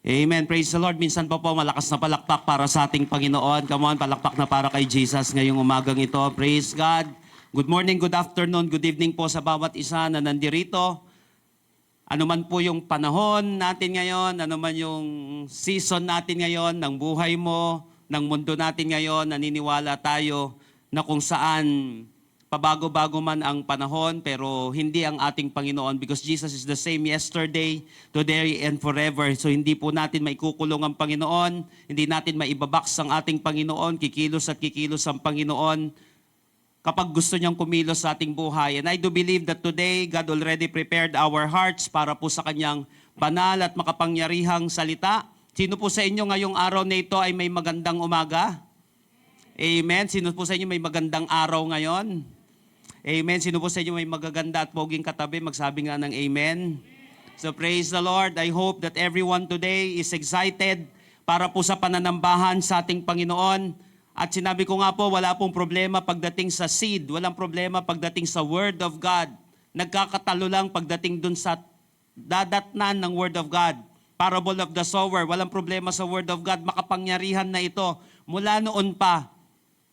Amen. Praise the Lord. Minsan pa po malakas na palakpak para sa ating Panginoon. Come on, palakpak na para kay Jesus ngayong umagang ito. Praise God. Good morning, good afternoon, good evening po sa bawat isa na nandirito. Ano man po yung panahon natin ngayon, ano man yung season natin ngayon, ng buhay mo, ng mundo natin ngayon, naniniwala tayo na kung saan pabago-bago man ang panahon, pero hindi ang ating Panginoon because Jesus is the same yesterday, today, and forever. So hindi po natin maikukulong ang Panginoon, hindi natin maibabaks ang ating Panginoon, kikilos at kikilos ang Panginoon kapag gusto niyang kumilos sa ating buhay. And I do believe that today, God already prepared our hearts para po sa kanyang banal at makapangyarihang salita. Sino po sa inyo ngayong araw na ito ay may magandang umaga? Amen. Sino po sa inyo may magandang araw ngayon? Amen. Sino po sa inyo may magaganda at poging katabi? Magsabi nga ng amen. So praise the Lord. I hope that everyone today is excited para po sa pananambahan sa ating Panginoon. At sinabi ko nga po, wala pong problema pagdating sa seed. Walang problema pagdating sa Word of God. Nagkakatalo lang pagdating dun sa dadatnan ng Word of God. Parable of the sower. Walang problema sa Word of God. Makapangyarihan na ito. Mula noon pa,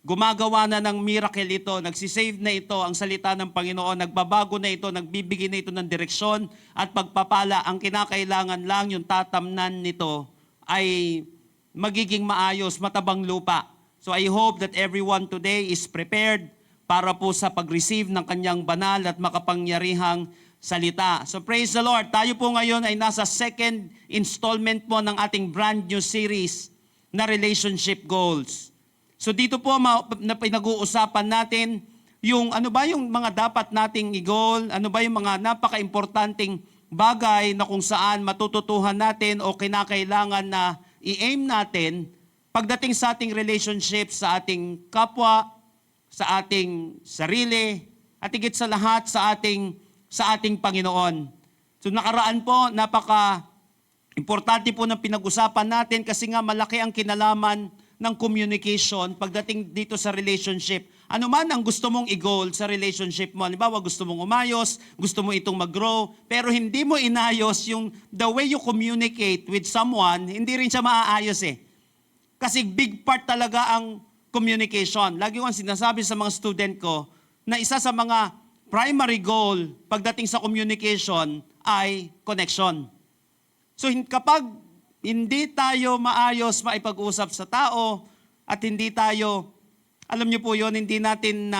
gumagawa na ng miracle ito, nagsisave na ito ang salita ng Panginoon, nagbabago na ito, nagbibigay na ito ng direksyon at pagpapala. Ang kinakailangan lang yung tatamnan nito ay magiging maayos, matabang lupa. So I hope that everyone today is prepared para po sa pag-receive ng kanyang banal at makapangyarihang salita. So praise the Lord. Tayo po ngayon ay nasa second installment po ng ating brand new series na Relationship Goals. So dito po na pinag-uusapan natin yung ano ba yung mga dapat nating i-goal, ano ba yung mga napaka-importanting bagay na kung saan matututuhan natin o kinakailangan na i-aim natin pagdating sa ating relationship sa ating kapwa, sa ating sarili, at higit sa lahat sa ating Panginoon. So nakaraan po, napaka-importante po ng pinag-usapan natin kasi nga malaki ang kinalaman ng communication pagdating dito sa relationship. Ano man ang gusto mong i-goal sa relationship mo. Halimbawa, gusto mong umayos, gusto mo itong mag-grow, pero hindi mo inayos yung the way you communicate with someone, hindi rin siya maaayos eh. Kasi big part talaga ang communication. Lagi ko ang sinasabi sa mga student ko na isa sa mga primary goal pagdating sa communication ay connection. So kapag hindi tayo maayos maipag-usap sa tao at hindi tayo, alam niyo po yun, hindi natin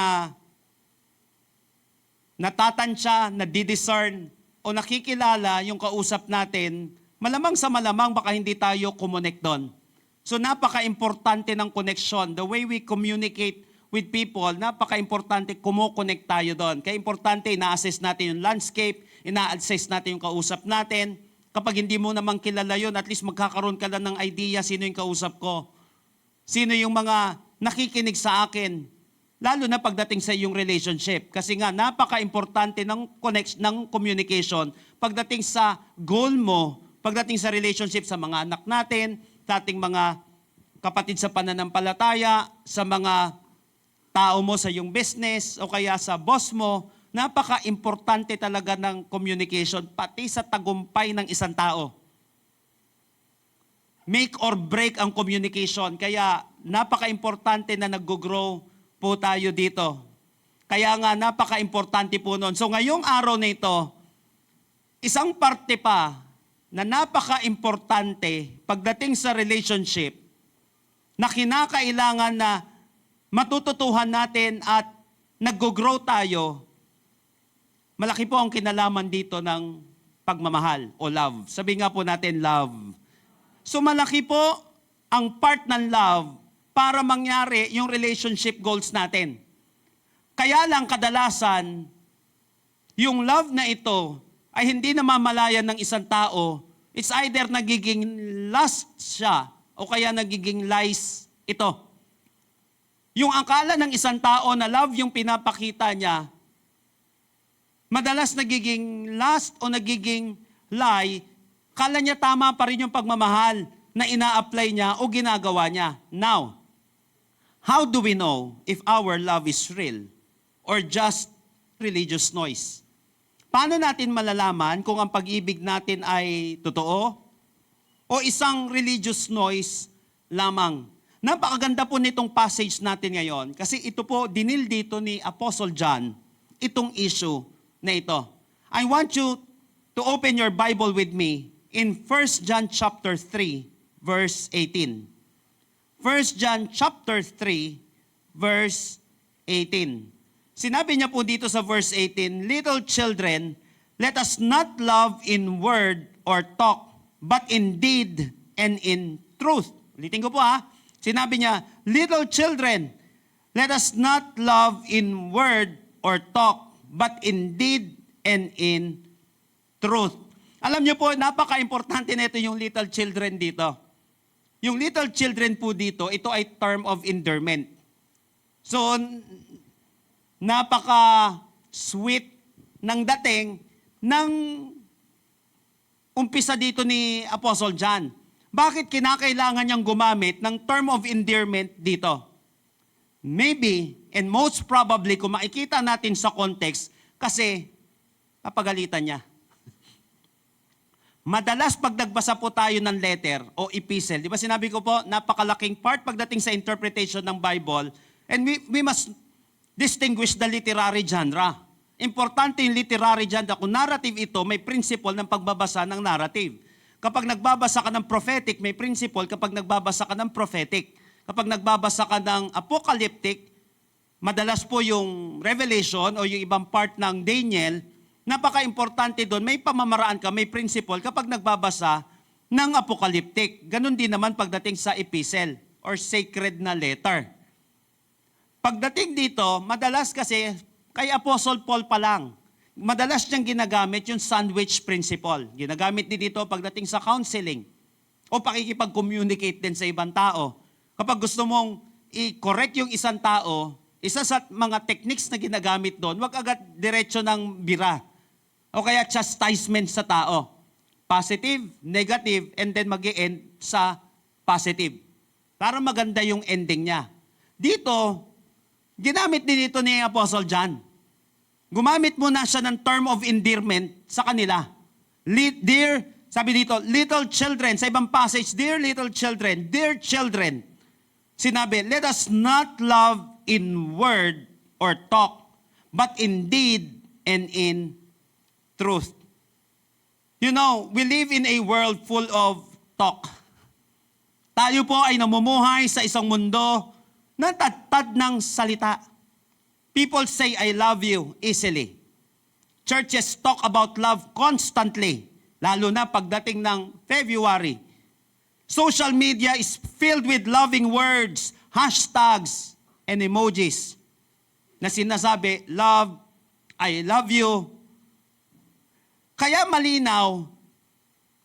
natatansya, nadidiscern o nakikilala yung kausap natin, malamang sa malamang baka hindi tayo kumonect doon. So napaka-importante ng connection. The way we communicate with people, napaka-importante kumokonect tayo doon. Kaya importante, ina-assess natin yung landscape, ina-assess natin yung kausap natin. Kapag hindi mo namang kilala yun, at least magkakaroon ka lang ng idea sino yung kausap ko. Sino yung mga nakikinig sa akin. Lalo na pagdating sa iyong relationship. Kasi nga, napaka-importante ng communication pagdating sa goal mo, pagdating sa relationship sa mga anak natin, sa ating mga kapatid sa pananampalataya, sa mga tao mo sa iyong business, o kaya sa boss mo. Napaka-importante talaga ng communication, pati sa tagumpay ng isang tao. Make or break ang communication. Kaya napaka-importante na nag-grow po tayo dito. Kaya nga napaka-importante po nun. So ngayong araw na ito, isang parte pa na napaka-importante pagdating sa relationship na kinakailangan na matututuhan natin at nag-grow tayo. Malaki po ang kinalaman dito ng pagmamahal o love. Sabi nga po natin, love. So malaki po ang part ng love para mangyari yung relationship goals natin. Kaya lang kadalasan, yung love na ito ay hindi namamalayan ng isang tao. It's either nagiging lust siya o kaya nagiging lies ito. Yung akala ng isang tao na love yung pinapakita niya, madalas nagiging lust o nagiging lie, kala niya tama pa rin yung pagmamahal na ina-apply niya o ginagawa niya. Now, how do we know if our love is real or just religious noise? Paano natin malalaman kung ang pag-ibig natin ay totoo o isang religious noise lamang. Napakaganda po nitong passage natin ngayon kasi ito po dinil dito ni Apostle John, itong issue na ito. I want you to open your Bible with me in 1 John chapter 3, verse 18. 1 John chapter 3, verse 18. Sinabi niya po dito sa verse 18, "Little children, let us not love in word or talk, but in deed and in truth." Ulitin ko po ha. Sinabi niya, "Little children, let us not love in word or talk, but in deed and in truth." Alam niyo po, napaka-importante nito yung little children dito. Yung little children po dito, ito ay term of endearment. So, napaka-sweet ng dating ng umpisa dito ni Apostle John. Bakit kinakailangan niyang gumamit ng term of endearment dito? Maybe, and most probably, kung makikita natin sa context, kasi papagalitan niya. Madalas pag nagbasa po tayo ng letter o epistle, di ba sinabi ko po, napakalaking part pagdating sa interpretation ng Bible, and we must distinguish the literary genre. Importante yung literary genre. Kung narrative ito, may principle ng pagbabasa ng narrative. Kapag nagbabasa ka ng prophetic, may principle kapag nagbabasa ka ng prophetic. Kapag nagbabasa ka ng apocalyptic, madalas po yung Revelation o yung ibang part ng Daniel, napaka-importante doon, may pamamaraan ka, may principle kapag nagbabasa ng apocalyptic. Ganon din naman pagdating sa epistle or sacred na letter. Pagdating dito, madalas kasi, kay Apostle Paul pa lang, madalas niyang ginagamit yung sandwich principle. Ginagamit din dito pagdating sa counseling o pakikipag-communicate din sa ibang tao. Kapag gusto mong i-correct yung isang tao, isa sa mga techniques na ginagamit doon, wag agad diretso ng bira o kaya chastisement sa tao. Positive, negative, and then mag-e-end sa positive. Para maganda yung ending niya. Dito, ginamit din ito ni Apostle John. Gumamit muna siya ng term of endearment sa kanila. Dear, sabi dito, little children, sa ibang passage, dear children, sinabi, let us not love in word or talk, but in deed and in truth. You know, we live in a world full of talk. Tayo po ay namumuhay sa isang mundo na tatad ng salita. People say, I love you easily. Churches talk about love constantly, lalo na pagdating ng February. Social media is filled with loving words, hashtags, and emojis na sinasabi, love, I love you. Kaya malinaw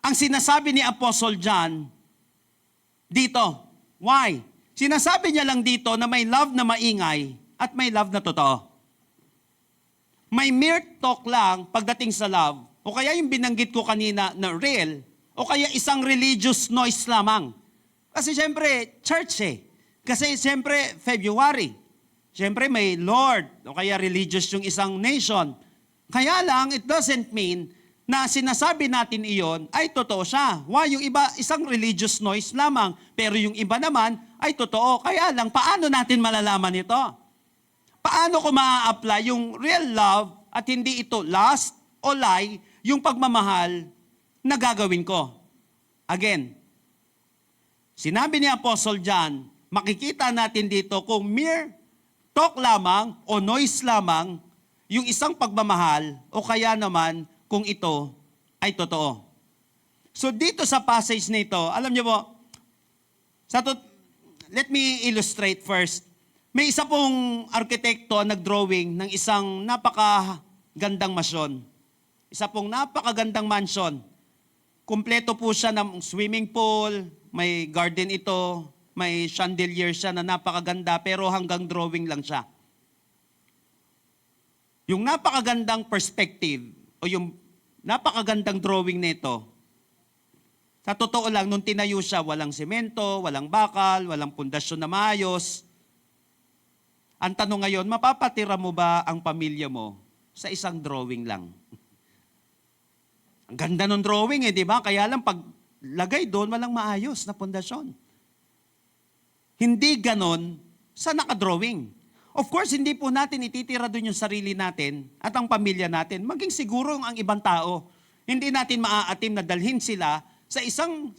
ang sinasabi ni Apostle John dito. Why? Sinasabi niya lang dito na may love na maingay at may love na totoo. May mere talk lang pagdating sa love, o kaya yung binanggit ko kanina na real, o kaya isang religious noise lamang. Kasi siyempre, church eh. Kasi siyempre, February. Siyempre may Lord, o kaya religious yung isang nation. Kaya lang, it doesn't mean na sinasabi natin iyon ay totoo siya. Why? Yung iba, isang religious noise lamang. Pero yung iba naman ay totoo. Kaya lang, paano natin malalaman ito? Paano ko ma-apply yung real love at hindi ito lust o lie, yung pagmamahal na gagawin ko? Again, sinabi ni Apostle John, makikita natin dito kung mere talk lamang o noise lamang yung isang pagmamahal o kaya naman kung ito ay totoo. So dito sa passage na ito, alam niyo po, let me illustrate first. May isa pong arkitekto nag-drawing ng isang napakagandang mansyon. Isa pong napakagandang mansion. Kumpleto po siya ng swimming pool, may garden ito, may chandelier siya na napakaganda pero hanggang drawing lang siya. Yung napakagandang perspective o yung napakagandang drawing nito, sa totoo lang, nung tinayo siya, walang semento, walang bakal, walang pundasyon na maayos. Ang tanong ngayon, mapapatira mo ba ang pamilya mo sa isang drawing lang? Ang ganda ng drawing di ba? Kaya lang pag lagay doon, walang maayos na pundasyon. Hindi ganon sa nakadrawing. Of course, hindi po natin ititira doon yung sarili natin at ang pamilya natin. Maging siguro ang ibang tao. Hindi natin maaatim na dalhin sila sa isang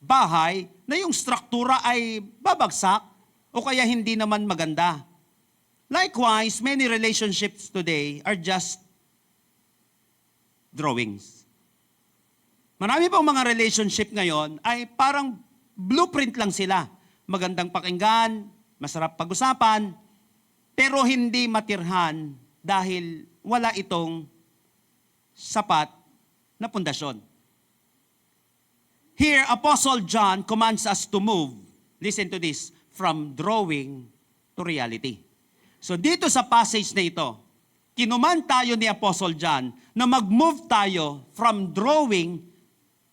bahay na yung struktura ay babagsak o kaya hindi naman maganda. Likewise, many relationships today are just drawings. Marami pong mga relationship ngayon ay parang blueprint lang sila. Magandang pakinggan, masarap pag-usapan, pero hindi matirhan dahil wala itong sapat na pundasyon. Here, Apostle John commands us to move, listen to this, from drawing to reality. So dito sa passage na ito, kinuman tayo ni Apostle John na mag-move tayo from drawing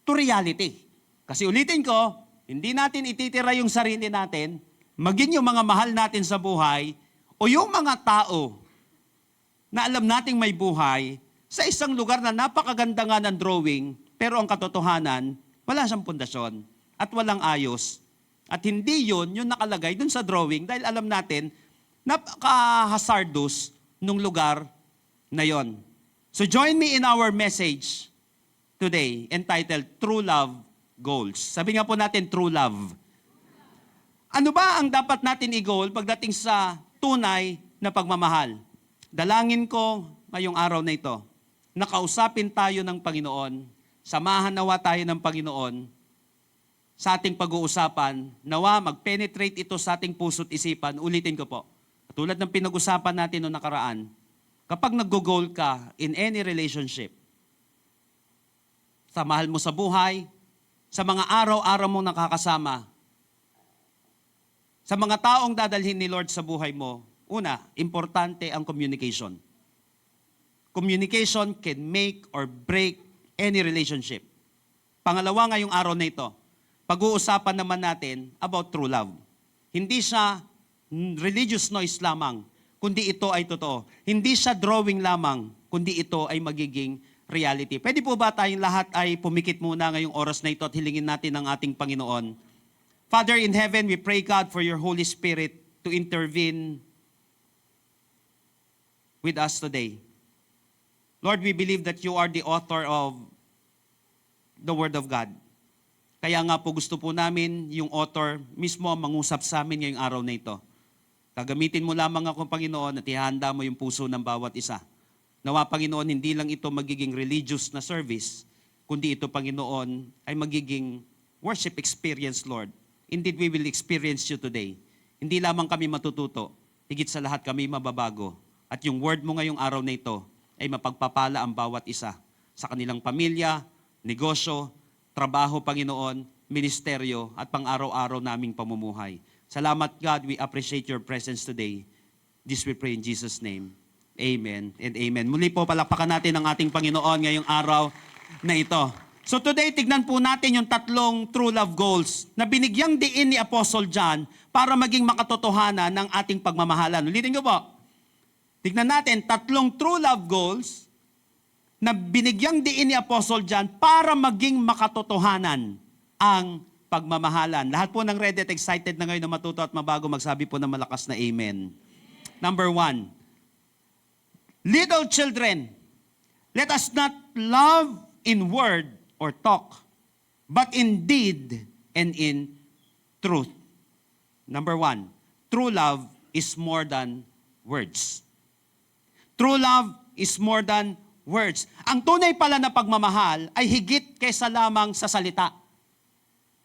to reality. Kasi ulitin ko, hindi natin ititira yung sarili natin, maging yung mga mahal natin sa buhay, o yung mga tao na alam nating may buhay sa isang lugar na napakaganda nga ng drawing, pero ang katotohanan, wala siyang pundasyon at walang ayos. At hindi yun yung nakalagay dun sa drawing dahil alam natin, napaka-hazardous nung lugar na yon. So join me in our message today entitled True Love Goals. Sabi nga po natin, true love. Ano ba ang dapat natin i-goal pagdating sa tunay na pagmamahal? Dalangin ko ngayong araw na ito, nakausapin tayo ng Panginoon, samahan nawa tayo ng Panginoon sa ating pag-uusapan, nawa mag-penetrate ito sa ating puso't isipan. Ulitin ko po, tulad ng pinag-usapan natin noong nakaraan, kapag nag-goal ka in any relationship, sa mahal mo sa buhay, sa mga araw-araw mong nakakasama, sa mga taong dadalhin ni Lord sa buhay mo, una, importante ang communication. Communication can make or break any relationship. Pangalawa ngayong araw na ito, pag-uusapan naman natin about true love. Hindi siya religious noise lamang, kundi ito ay totoo. Hindi siya drawing lamang, kundi ito ay magiging reality. Pwede po ba tayong lahat ay pumikit muna ngayong oras na ito at hilingin natin ang ating Panginoon? Father in heaven, we pray God for your Holy Spirit to intervene with us today. Lord, we believe that you are the author of the Word of God. Kaya nga po gusto po namin yung author mismo mangusap sa amin ngayong araw na ito. Gagamitin mo lamang ako, Panginoon, at ihanda mo yung puso ng bawat isa. Nawa, Panginoon, hindi lang ito magiging religious na service, kundi ito, Panginoon, ay magiging worship experience, Lord. Indeed, we will experience you today. Hindi lamang kami matututo, higit sa lahat kami mababago. At yung word mo ngayong araw na ito ay mapagpapala ang bawat isa sa kanilang pamilya, negosyo, trabaho, Panginoon, ministeryo, at pang-araw-araw naming pamumuhay. Salamat, God. We appreciate your presence today. This we pray in Jesus' name. Amen and amen. Muli po, palakpakan natin ang ating Panginoon ngayong araw na ito. So today, tignan po natin yung tatlong true love goals na binigyang diin ni Apostle John para maging makatotohanan ng ating pagmamahalan. Ulitin ko po. Tignan natin, tatlong true love goals na binigyang diin ni Apostle John para maging makatotohanan ang pagmamahalan. Lahat po ng ready at excited na ngayon na matuto at mabago, magsabi po ng malakas na amen. Number 1. Little children, let us not love in word or talk, but in deed and in truth. Number 1, true love is more than words. True love is more than words. Ang tunay pala na pagmamahal ay higit kaysa lamang sa salita.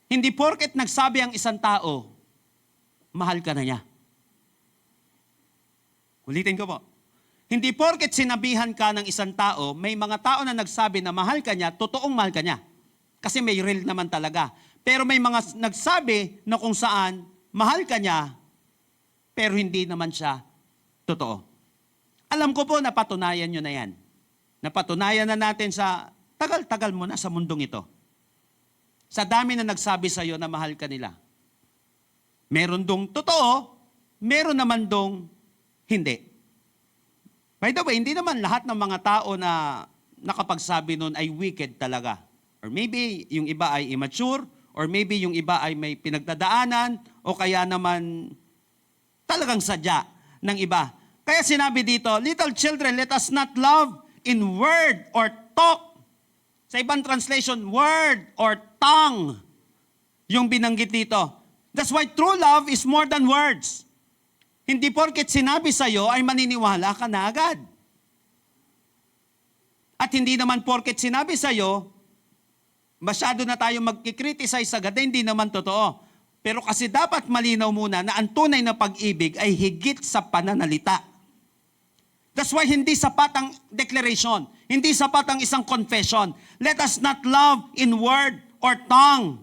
Hindi porket nagsabi ang isang tao, mahal ka na niya. Ulitin ko po. Hindi porket sinabihan ka ng isang tao, may mga tao na nagsabi na mahal ka niya, totoong mahal ka niya. Kasi may real naman talaga. Pero may mga nagsabi na kung saan mahal ka niya, pero hindi naman siya totoo. Alam ko po, napatunayan nyo na yan. Napatunayan na natin sa tagal-tagal mo na sa mundong ito. Sa dami na nagsabi sa iyo na mahal ka nila. Meron dong totoo, meron naman dong hindi. By the way, hindi naman lahat ng mga tao na nakapagsabi nun ay wicked talaga Or maybe yung iba ay immature, or maybe yung iba ay may pinagdadaanan, o kaya naman talagang sadya ng iba. Kaya sinabi dito, little children, let us not love in word or talk. Sa ibang translation, word or tongue yung binanggit dito. That's why true love is more than words. Hindi porket sinabi sa'yo ay maniniwala ka na agad. At hindi naman porket sinabi sa'yo, masyado na tayo magkikriticize agad, hindi naman totoo. Pero kasi dapat malinaw muna na ang tunay na pag-ibig ay higit sa pananalita. That's why hindi sapat ang declaration. Hindi sapat ang isang confession. Let us not love in word or tongue.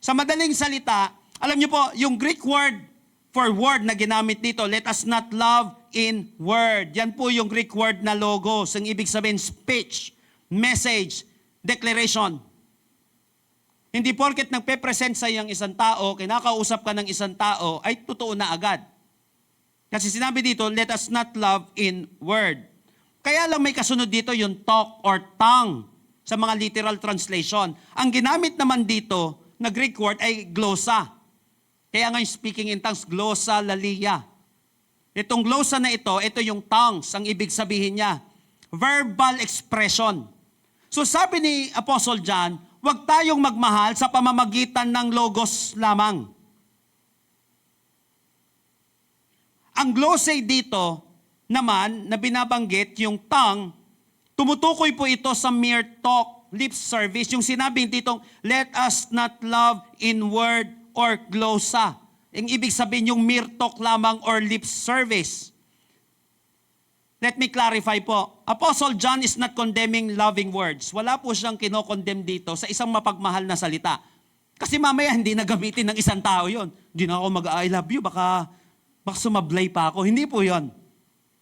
Sa madaling salita, alam niyo po, yung Greek word for word na ginamit dito, let us not love in word. Yan po yung Greek word na logos. Ang ibig sabihin, speech, message, declaration. Hindi porket nagpe-present sa iyang isang tao, kinakausap ka ng isang tao, ay totoo na agad. Kasi sinabi dito, let us not love in word. Kaya lang may kasunod dito yung talk or tongue sa mga literal translation. Ang ginamit naman dito na Greek word ay glosa. Kaya nga yung speaking in tongues, glosa lalia. Itong glosa na ito yung tongues, ang ibig sabihin niya. Verbal expression. So sabi ni Apostle John, huwag tayong magmahal sa pamamagitan ng logos lamang. Ang glose dito naman na binabanggit, yung tongue, tumutukoy po ito sa mere talk, lip service. Yung sinabi dito, let us not love in word or glosa. Ang ibig sabihin yung mere talk lamang or lip service. Let me clarify po. Apostle John is not condemning loving words. Wala po siyang kinokondemn dito sa isang mapagmahal na salita. Kasi mamaya hindi na gamitin ng isang tao yon. Hindi na ako mag-I love you, baka sumablay pa ako. Hindi po yon.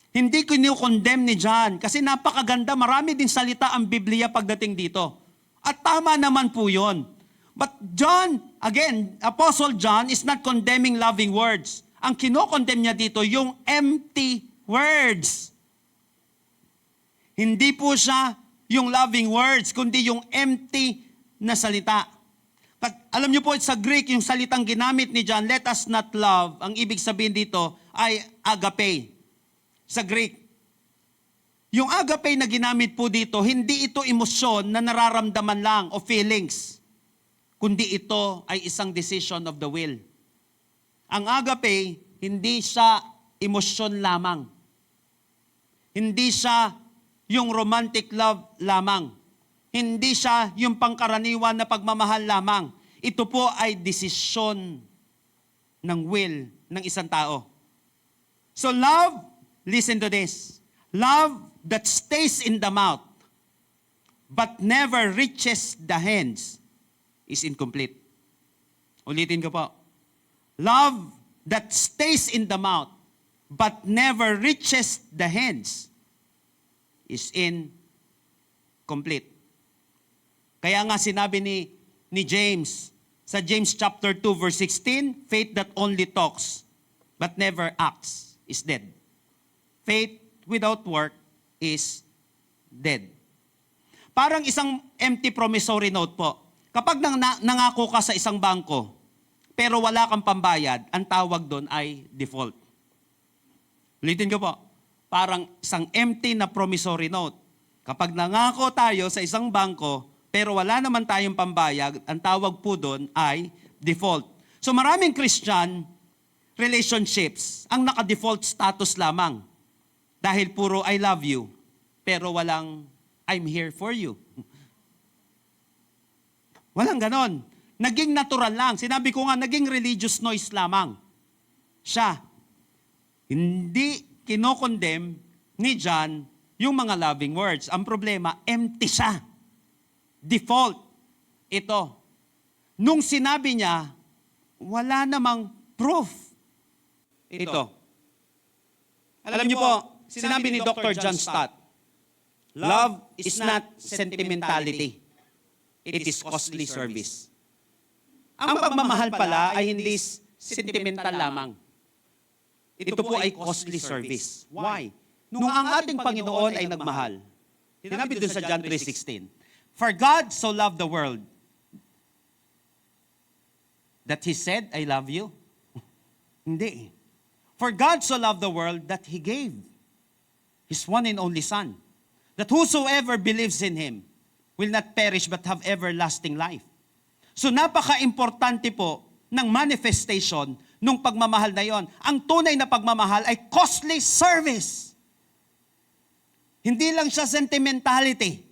Hindi kinokondemn ni John kasi napakaganda, marami din salita ang Biblia pagdating dito. At tama naman po yon. But John, again, Apostle John is not condemning loving words. Ang kinokondemn niya dito, yung empty words. Hindi po siya yung loving words, kundi yung empty na salita. Alam niyo po sa Greek, yung salitang ginamit ni John, let us not love, ang ibig sabihin dito ay agape. Sa Greek. Yung agape na ginamit po dito, hindi ito emosyon na nararamdaman lang o feelings, kundi ito ay isang decision of the will. Ang agape, hindi siya emosyon lamang. Hindi siya yung romantic love lamang. Hindi siya yung pangkaraniwan na pagmamahal lamang. Ito po ay desisyon ng will ng isang tao. So love, listen to this. Love that stays in the mouth but never reaches the hands is incomplete. Ulitin ko po. Love that stays in the mouth but never reaches the hands is incomplete. Kaya nga sinabi ni James, sa James chapter 2 verse 16, faith that only talks but never acts is dead. Faith without work is dead. Parang isang empty promissory note po. Kapag nangako ka sa isang bangko, pero wala kang pambayad, ang tawag doon ay default. Ulitin ko po. Parang isang empty na promissory note. Kapag nangako tayo sa isang bangko, pero wala naman tayong pambayad, ang tawag po doon ay default. So maraming Christian relationships ang naka-default status lamang. Dahil puro I love you, pero walang I'm here for you. Walang ganon. Naging natural lang. Sinabi ko nga, naging religious noise lamang. Siya. Hindi kinokondem ni John yung mga loving words. Ang problema, empty siya. Default. Ito. Nung sinabi niya, wala namang proof. Ito. Alam niyo po, sinabi ni Dr. John Stott, love is not sentimentality. It is costly service. Ang pagmamahal pala ay hindi sentimental lamang. Ito po ay costly service. Why? Nung ang ating Panginoon ay nagmahal, sinabi doon sa John 3:16, For God so loved the world that He said, I love you? Hindi. For God so loved the world that He gave His one and only Son, that whosoever believes in Him will not perish but have everlasting life. So napaka-importante po ng manifestation nung pagmamahal na yon. Ang tunay na pagmamahal ay costly service. Hindi lang siya sentimentality.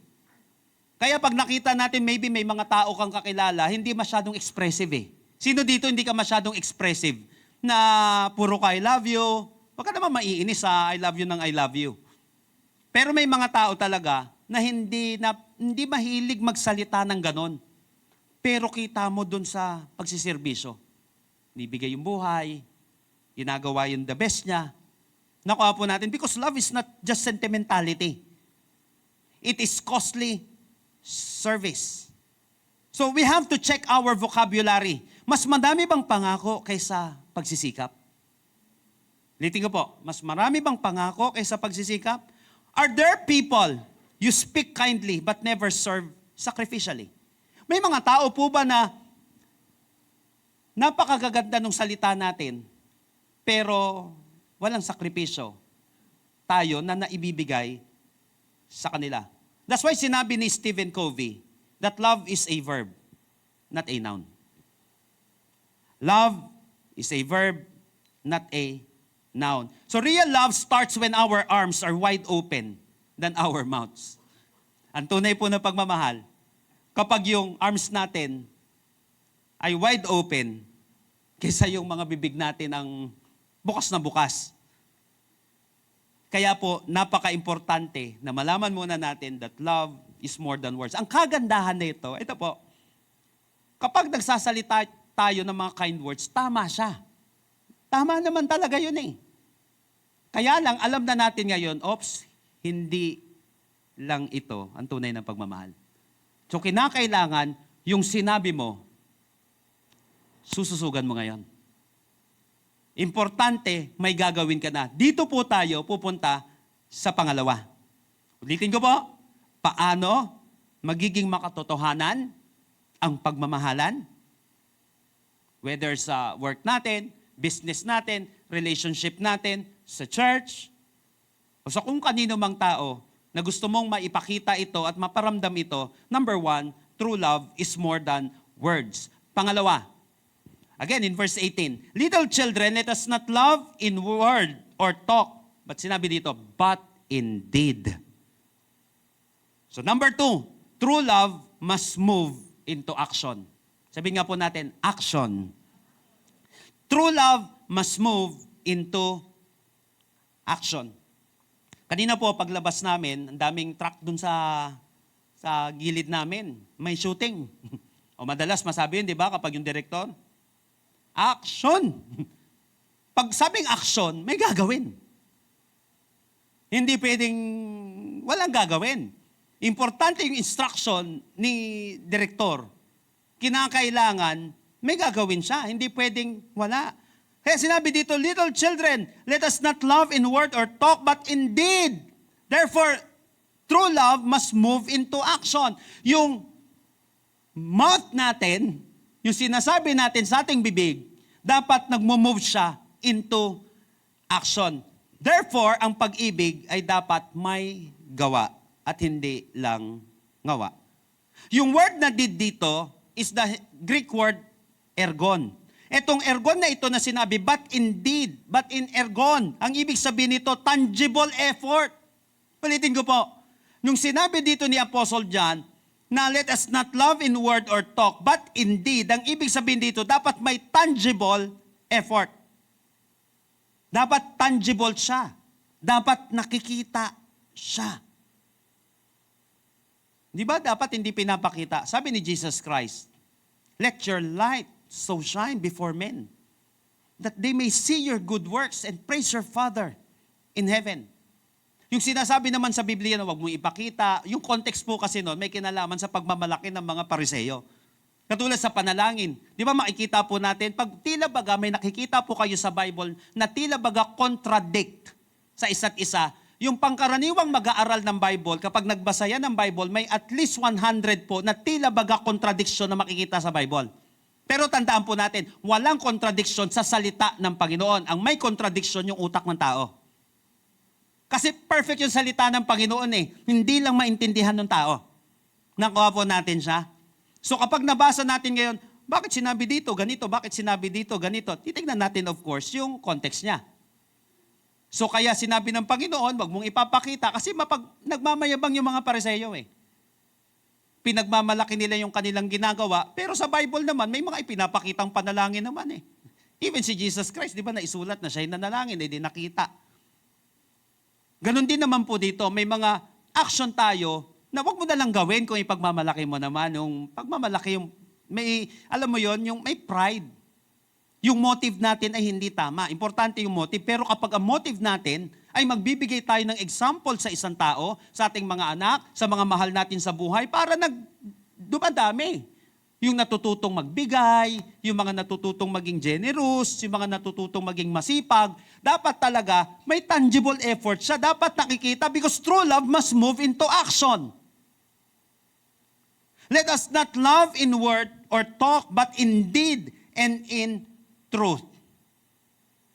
Kaya pag nakita natin, maybe may mga tao kang kakilala, hindi masyadong expressive eh. Sino dito hindi ka masyadong expressive? Na puro ka, I love you. Huwag ka naman maiinis sa I love you ng I love you. Pero may mga tao talaga na hindi mahilig magsalita ng ganon. Pero kita mo dun sa pagsiservisyo. Nibigay yung buhay, ginagawa yung the best niya. Nakuha po natin, because love is not just sentimentality. It is costly service. So we have to check our vocabulary. Mas madami bang pangako kaysa pagsisikap? Litin ko po, mas marami bang pangako kaysa pagsisikap? Are there people you speak kindly but never serve sacrificially? May mga tao po ba na napakagaganda ng salita natin, pero walang sakripisyo tayo na naibibigay sa kanila? That's why sinabi ni Stephen Covey that love is a verb, not a noun. Love is a verb, not a noun. So real love starts when our arms are wide open than our mouths. Ang tunay po na pagmamahal, kapag yung arms natin ay wide open, kaysa yung mga bibig natin ang bukas na bukas. Kaya po, napaka-importante na malaman muna natin that love is more than words. Ang kagandahan na ito po, kapag nagsasalita tayo ng mga kind words, tama siya. Tama naman talaga yun eh. Kaya lang, alam na natin ngayon, hindi lang ito ang tunay ng pagmamahal. So kinakailangan, yung sinabi mo, sususugan mo ngayon. Importante, may gagawin ka na. Dito po tayo pupunta sa pangalawa. Ulitin ko po, paano magiging makatotohanan ang pagmamahalan? Whether sa work natin, business natin, relationship natin, sa church, o sa kung kanino mang tao na gusto mong maipakita ito at maparamdam ito, number 1, true love is more than words. Pangalawa, again, in verse 18, little children, let us not love in word or talk. But sinabi dito, but in deed. So number 2, true love must move into action. Sabihin nga po natin, action. True love must move into action. Kanina po, paglabas namin, ang daming truck dun sa gilid namin. May shooting. O madalas masabi yun, di ba, kapag yung direktor, action! Pag sabing action, may gagawin. Hindi pwedeng walang gagawin. Importante yung instruction ni direktor. Kinakailangan, may gagawin siya. Hindi pwedeng wala. Kaya sinabi dito, little children, let us not love in word or talk, but in deed. Therefore, true love must move into action. Yung mouth natin, yung sinasabi natin sa ating bibig, dapat nagmo-move siya into action. Therefore, ang pag-ibig ay dapat may gawa at hindi lang ngawa. Yung word na did dito is the Greek word ergon. Etong ergon na ito na sinabi, but indeed, but in ergon, ang ibig sabihin nito, tangible effort. Ulitin ko po, nung sinabi dito ni Apostle John, na let us not love in word or talk, but indeed, ang ibig sabihin dito, dapat may tangible effort. Dapat tangible siya. Dapat nakikita siya. Di ba dapat hindi pinapakita? Sabi ni Jesus Christ, let your light so shine before men, that they may see your good works and praise your Father in heaven. Yung sinasabi naman sa Biblia na huwag mo ipakita, yung context po kasi noon may kinalaman sa pagmamalaki ng mga Pariseo. Katulad sa panalangin. Di ba makikita po natin, pag tila baga may nakikita po kayo sa Bible na tila baga contradict sa isa't isa, Yung pangkaraniwang mag-aaral ng Bible, kapag nagbasa yan ng Bible, may at least 100 po na tila baga kontradiksyon na makikita sa Bible. Pero tandaan po natin, walang kontradiksyon sa salita ng Panginoon. Ang may kontradiksyon yung utak ng tao. Kasi perfect yung salita ng Panginoon eh. Hindi lang maintindihan ng tao. Nakuha po natin siya. So kapag nabasa natin ngayon, bakit sinabi dito ganito, bakit sinabi dito ganito, titignan natin of course yung context niya. So kaya sinabi ng Panginoon, wag mong ipapakita kasi nagmamayabang yung mga Pariseyo eh. Pinagmamalaki nila yung kanilang ginagawa, pero sa Bible naman may mga ipinapakitang panalangin naman eh. Even si Jesus Christ, di ba naisulat na siya yung nanalangin, eh di nakita. Ganon din naman po dito, may mga action tayo na wag mo na lang gawin kung ipagmamalaki mo naman. Yung pagmamalaki, yung may, alam mo yon, yung may pride. Yung motive natin ay hindi tama. Importante yung motive. Pero kapag ang motive natin ay magbibigay tayo ng example sa isang tao, sa ating mga anak, sa mga mahal natin sa buhay, para dumadami. Yung natututong magbigay, yung mga natututong maging generous, yung mga natututong maging masipag, dapat talaga may tangible effort siya. Dapat nakikita because true love must move into action. Let us not love in word or talk, but in deed and in truth.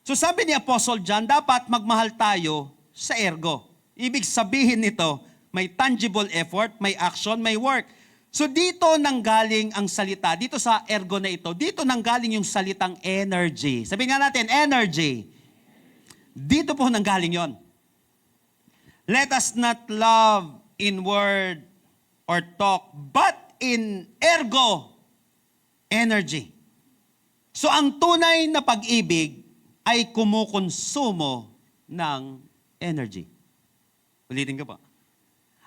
So sabi ni Apostle John, dapat magmahal tayo sa ergo. Ibig sabihin nito, may tangible effort, may action, may work. So dito nanggaling ang salita, dito sa ergo na ito, dito nanggaling yung salitang energy. Sabihin nga natin, energy. Dito po nanggaling yon. Let us not love in word or talk, but in ergo, energy. So ang tunay na pag-ibig ay kumukonsumo ng energy. Ulitin ko po.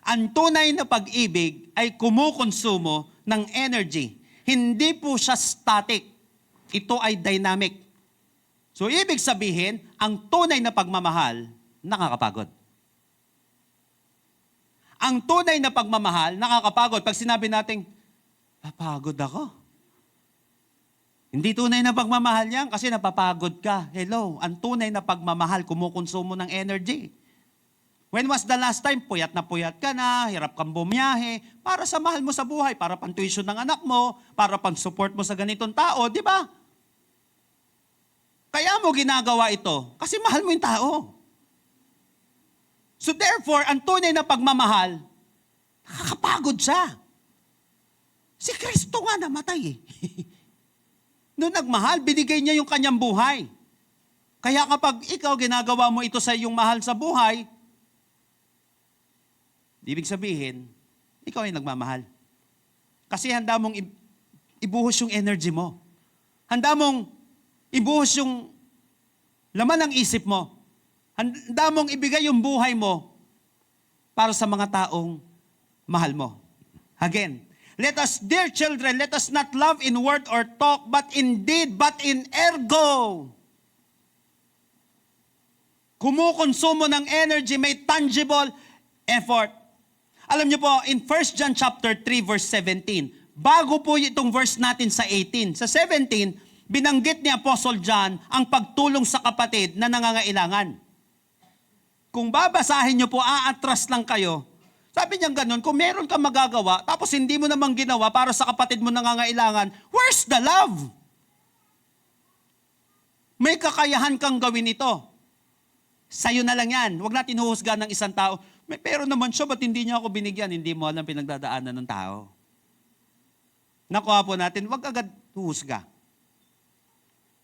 Ang tunay na pag-ibig ay kumukonsumo ng energy. Hindi po siya static. Ito ay dynamic. So ibig sabihin, ang tunay na pagmamahal, nakakapagod. Ang tunay na pagmamahal, nakakapagod. Pag sinabi natin, napagod ako. Hindi tunay na pagmamahal yan kasi napapagod ka. Hello, ang tunay na pagmamahal, kumukonsumo ng energy. When was the last time puyat ka na, hirap kang bumiyahe, para sa mahal mo sa buhay, para pang-tuition ng anak mo, para pang-support mo sa ganitong tao, di ba? Kaya mo ginagawa ito kasi mahal mo yung tao. So therefore, ang tunay na pagmamahal, nakakapagod siya. Si Kristo nga namatay eh. Noong nagmahal, binigay niya yung kanyang buhay. Kaya kapag ikaw ginagawa mo ito sa iyong mahal sa buhay, ibig sabihin, ikaw ay nagmamahal. Kasi handa mong ibuhos yung energy mo. Handa mong ibuhos yung laman ng isip mo. Handa mong ibigay yung buhay mo para sa mga taong mahal mo. Again, let us, dear children, let us not love in word or talk, but in deed, but in ergo. Kumukonsumo ng energy, may tangible effort. Alam niyo po, in 1 John chapter 3, verse 17, bago po itong verse natin sa 18, sa 17, binanggit ni Apostle John ang pagtulong sa kapatid na nangangailangan. Kung babasahin niyo po, aatras lang kayo. Sabi niya ganun, kung meron kang magagawa, tapos hindi mo namang ginawa para sa kapatid mo nangangailangan, where's the love? May kakayahan kang gawin ito. Sa'yo na lang yan. Huwag natin huhusgahan ng isang tao. May pero naman siya, ba't hindi niya ako binigyan? Hindi mo alam pinagdadaanan ng tao. Nakuha po natin, huwag agad huhusga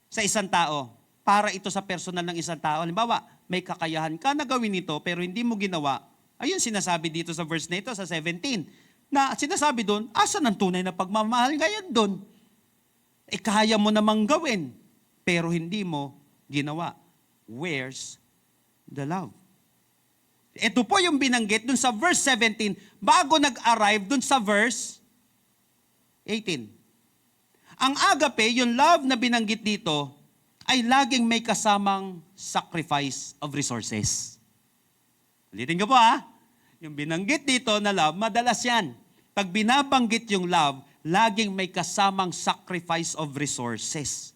sa isang tao para ito sa personal ng isang tao. Halimbawa, may kakayahan ka na gawin ito pero hindi mo ginawa. Ayun sinasabi dito sa verse na ito, sa 17, na sinasabi doon, asan ang tunay na pagmamahal? Ngayon doon. Kaya mo namang gawin, pero hindi mo ginawa. Where's the love? Ito po yung binanggit doon sa verse 17, bago nag-arrive doon sa verse 18. Ang agape, yung love na binanggit dito, ay laging may kasamang sacrifice of resources. Ulitin ko po Yung binanggit dito na love, madalas yan. Pag binabanggit yung love, laging may kasamang sacrifice of resources.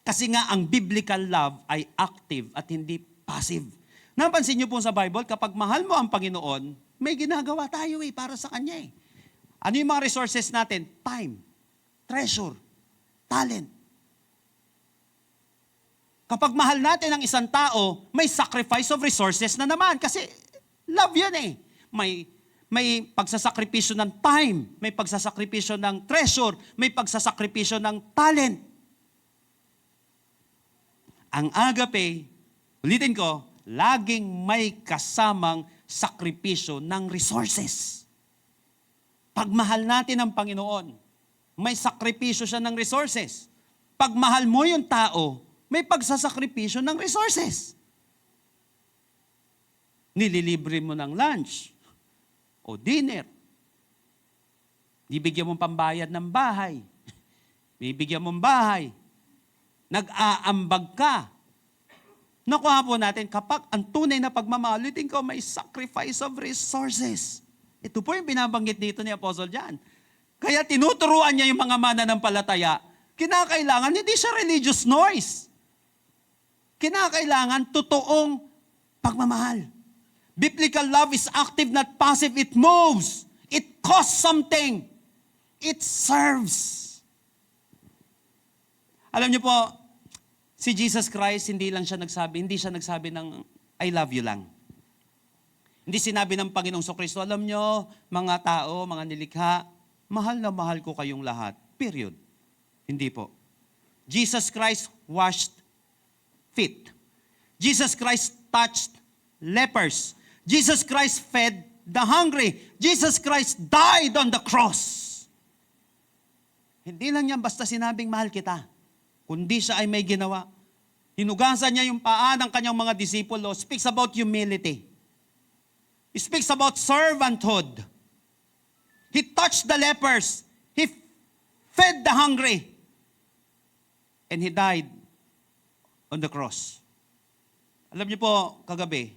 Kasi nga ang biblical love ay active at hindi passive. Napansin niyo po sa Bible, kapag mahal mo ang Panginoon, may ginagawa tayo para sa Kanya Ano yung mga resources natin? Time, treasure, talent. Kapag mahal natin ang isang tao, may sacrifice of resources na naman. Kasi love yan May pagsasakripisyo ng time, may pagsasakripisyo ng treasure, may pagsasakripisyo ng talent. Ang agape, ulitin ko, laging may kasamang sakripisyo ng resources. Pag mahal natin ang Panginoon, may sakripisyo siya ng resources. Pag mahal mo yung tao, may pagsasakripisyo ng resources. Nililibre mo ng lunch o dinner. Bibigyan mo pambayad ng bahay. Bibigyan mo bahay. Nag-aambag ka. Nakuha po natin, kapag ang tunay na pagmamahal, ulitin ko, may sacrifice of resources. Ito po yung binabanggit dito ni Apostle John. Kaya tinuturuan niya yung mga mananampalataya, kinakailangan hindi siya religious noise. Kinakailangan totoong pagmamahal. Biblical love is active, not passive. It moves. It costs something. It serves. Alam niyo po, si Jesus Christ, hindi siya nagsabi ng I love you lang. Hindi sinabi ng Panginoong Kristo, alam niyo, mga tao, mga nilikha, mahal na mahal ko kayong lahat. Period. Hindi po. Jesus Christ washed feet. Jesus Christ touched lepers. Jesus Christ fed the hungry. Jesus Christ died on the cross. Hindi lang niya basta sinabing mahal kita, kundi siya ay may ginawa. Hinugasan niya yung paa ng kanyang mga disipulo. Speaks about humility. He speaks about servanthood. He touched the lepers. He fed the hungry. And He died on the cross. Alam niyo po, kagabi,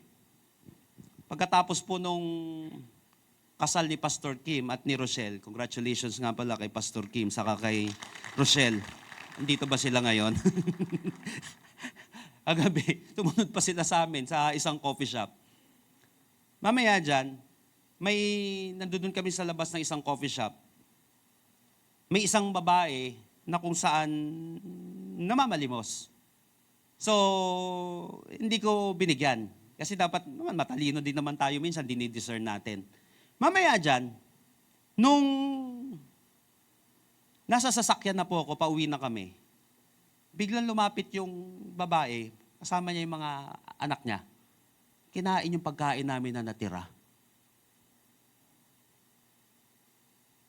pagkatapos po nung kasal ni Pastor Kim at ni Rochelle, congratulations nga pala kay Pastor Kim saka kay Rochelle. Andito ba sila ngayon? Kagabi, tumunod pa sila sa amin sa isang coffee shop. Mamaya dyan, nandun kami sa labas ng isang coffee shop. May isang babae na kung saan namamalimos. So, hindi ko binigyan. Kasi dapat naman matalino din naman tayo minsan, dinidiscern natin. Mamaya dyan, nung nasa sasakyan na po ako, pauwi na kami, biglang lumapit yung babae, kasama niya yung mga anak niya. Kinain yung pagkain namin na natira.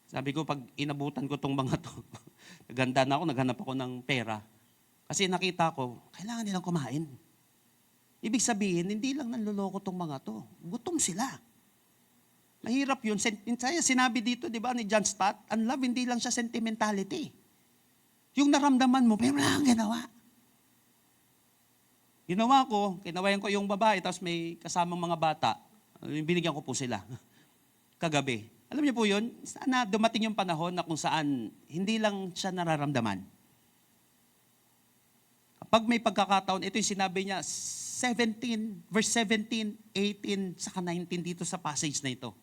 Sabi ko, pag inabutan ko tong mga to, naganda na ako, naghanap ako ng pera. Kasi nakita ko, kailangan nilang kumain. Ibig sabihin, hindi lang nanloloko tong mga to. Gutom sila. Mahirap yun. Sinabi dito, di ba, ni John Stott, ang love, hindi lang siya sentimentality. Yung naramdaman mo, pero wala kang ginawa. Ginawa ko, kinawayan ko yung babae, tapos may kasamang mga bata. Binigyan ko po sila. Kagabi. Alam niyo po yun, sana dumating yung panahon na kung saan hindi lang siya nararamdaman. Kapag may pagkakataon, ito yung sinabi niya, 17, verse 17, 18, saka 19 dito sa passage na ito.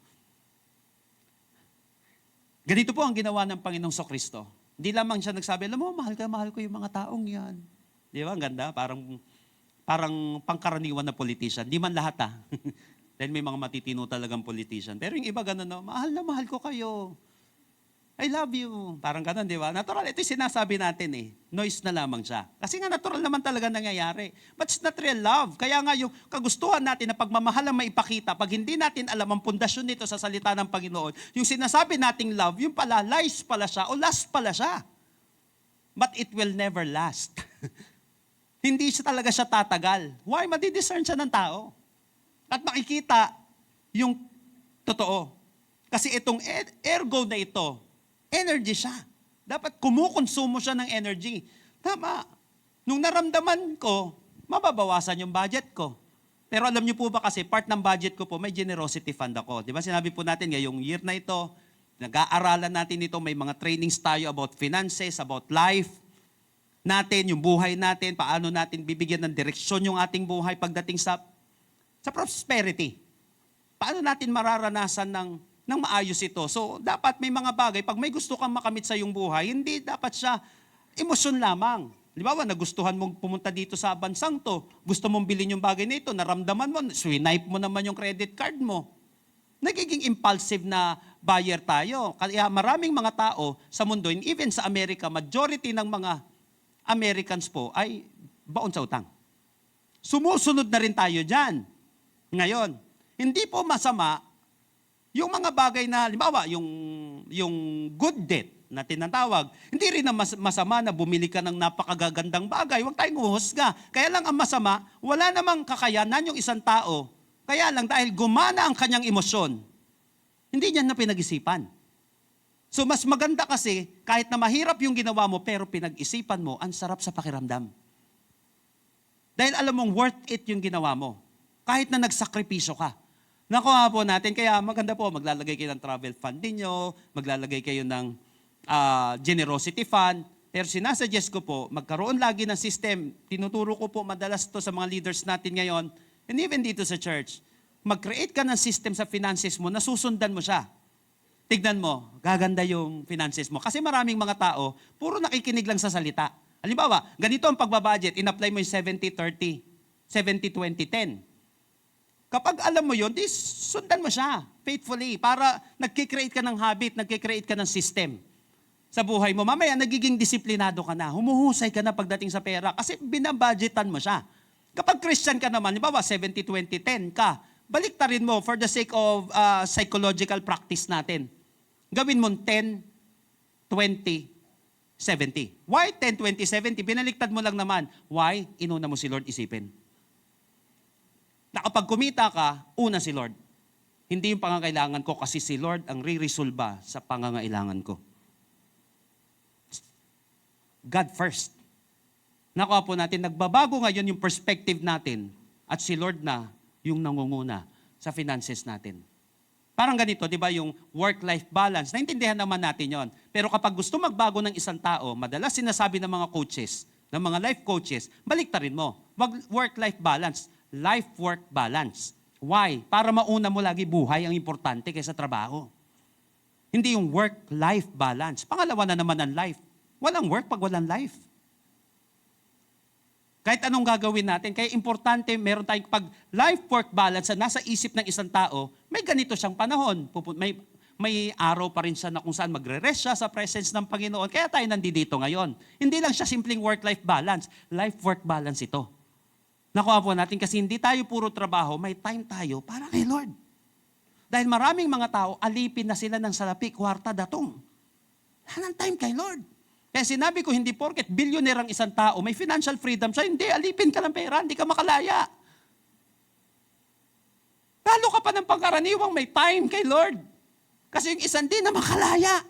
Ganito po ang ginawa ng Panginoong Kristo. Hindi lamang siya nagsabi, alam mo, mahal ko yung mga taong yan. Di ba? Ang ganda. Parang pangkaraniwan na politician. Di man lahat Dahil may mga matitino talagang politician. Pero yung iba ganun, no? Mahal na mahal ko kayo. I love you. Parang ganun, di ba? Natural, ito yung sinasabi natin Noise na lamang siya. Kasi nga natural naman talaga nangyayari. But it's not real love. Kaya nga yung kagustuhan natin na pagmamahal ang maipakita, pag hindi natin alam ang pundasyon nito sa salita ng Panginoon, yung sinasabi nating love, yung pala, lies pala siya o last pala siya. But it will never last. Hindi siya talaga siya tatagal. Why? Madidiscern siya ng tao. At makikita yung totoo. Kasi itong ergo na ito, energy siya. Dapat kumukonsumo siya ng energy. Tama. Nung naramdaman ko, mababawasan yung budget ko. Pero alam niyo po ba kasi, part ng budget ko po, may generosity fund ako. Di ba sinabi po natin, ngayong year na ito, nag-aaralan natin ito, may mga trainings tayo about finances, about life natin, yung buhay natin, paano natin bibigyan ng direksyon yung ating buhay pagdating sa Sa prosperity. Paano natin mararanasan ng maayos ito? So, dapat may mga bagay, pag may gusto kang makamit sa iyong buhay, hindi dapat siya emosyon lamang. Halimbawa, nagustuhan mong pumunta dito sa bansang to, gusto mong bilhin yung bagay na ito, naramdaman mo, swipe mo naman yung credit card mo. Nagiging impulsive na buyer tayo. Kaya maraming mga tao sa mundo, and even sa Amerika, majority ng mga Americans po ay baon sa utang. Sumusunod na rin tayo dyan. Ngayon, hindi po masama yung mga bagay na, halimbawa, yung good debt na tinatawag, hindi rin na masama na bumili ka ng napakagagandang bagay. Huwag tayong uhusga. Kaya lang ang masama, wala namang kakayanan yung isang tao. Kaya lang dahil gumana ang kanyang emosyon, hindi niya na pinag-isipan. So mas maganda kasi, kahit na mahirap yung ginawa mo, pero pinag-isipan mo, ang sarap sa pakiramdam. Dahil alam mong worth it yung ginawa mo. Kahit na nagsakripisyo ka. Nakuha po natin, kaya maganda po, maglalagay kayo ng travel fund ninyo, maglalagay kayo ng generosity fund. Pero sinasuggest ko po, magkaroon lagi ng system. Tinuturo ko po madalas to sa mga leaders natin ngayon, and even dito sa church. Mag-create ka ng system sa finances mo na susundan mo siya. Tignan mo, gaganda yung finances mo. Kasi maraming mga tao, puro nakikinig lang sa salita. Halimbawa, ganito ang pagbabudget, in-apply mo yung 70-30, 70-20-10. Kapag alam mo yun, di sundan mo siya faithfully para nagkikreate ka ng habit, nagkikreate ka ng system sa buhay mo. Mamaya, nagiging disiplinado ka na, humuhusay ka na pagdating sa pera kasi binabudgetan mo siya. Kapag Christian ka naman, halimbawa 70-20-10 ka, baliktarin mo for the sake of psychological practice natin. Gawin mo 10-20-70. Why 10-20-70? Binaliktad mo lang naman. Why? Inuna mo si Lord isipin. Na kapag kumita ka, una si Lord. Hindi yung pangangailangan ko kasi si Lord ang re-resolba sa pangangailangan ko. God first. Nakuha po natin, nagbabago ngayon yung perspective natin at si Lord na yung nangunguna sa finances natin. Parang ganito, di ba, yung work-life balance. Naintindihan naman natin yon. Pero kapag gusto magbago ng isang tao, madalas sinasabi ng mga coaches, ng mga life coaches, baliktarin mo. Wag work-life balance, life-work balance. Why? Para mauna mo lagi buhay ang importante kaysa trabaho. Hindi yung work-life balance. Pangalawa na naman ang life. Walang work pag walang life. Kahit anong gagawin natin, kaya importante, meron tayong pag life-work balance na nasa isip ng isang tao, may ganito siyang panahon. May araw pa rin siya na kung saan magre-rest siya sa presence ng Panginoon. Kaya tayo nandito ngayon. Hindi lang siya simpleng work-life balance. Life-work balance ito. Nakuha po natin kasi hindi tayo puro trabaho, may time tayo para kay Lord. Dahil maraming mga tao, alipin na sila ng salapi, kwarta, datong. Wala ng time kay Lord. Kaya sinabi ko, hindi porket billionaire ang isang tao, may financial freedom siya, hindi, alipin ka ng pera, hindi ka makalaya. Lalo ka pa ng pangkaraniwang may time kay Lord. Kasi yung isang di na makalaya.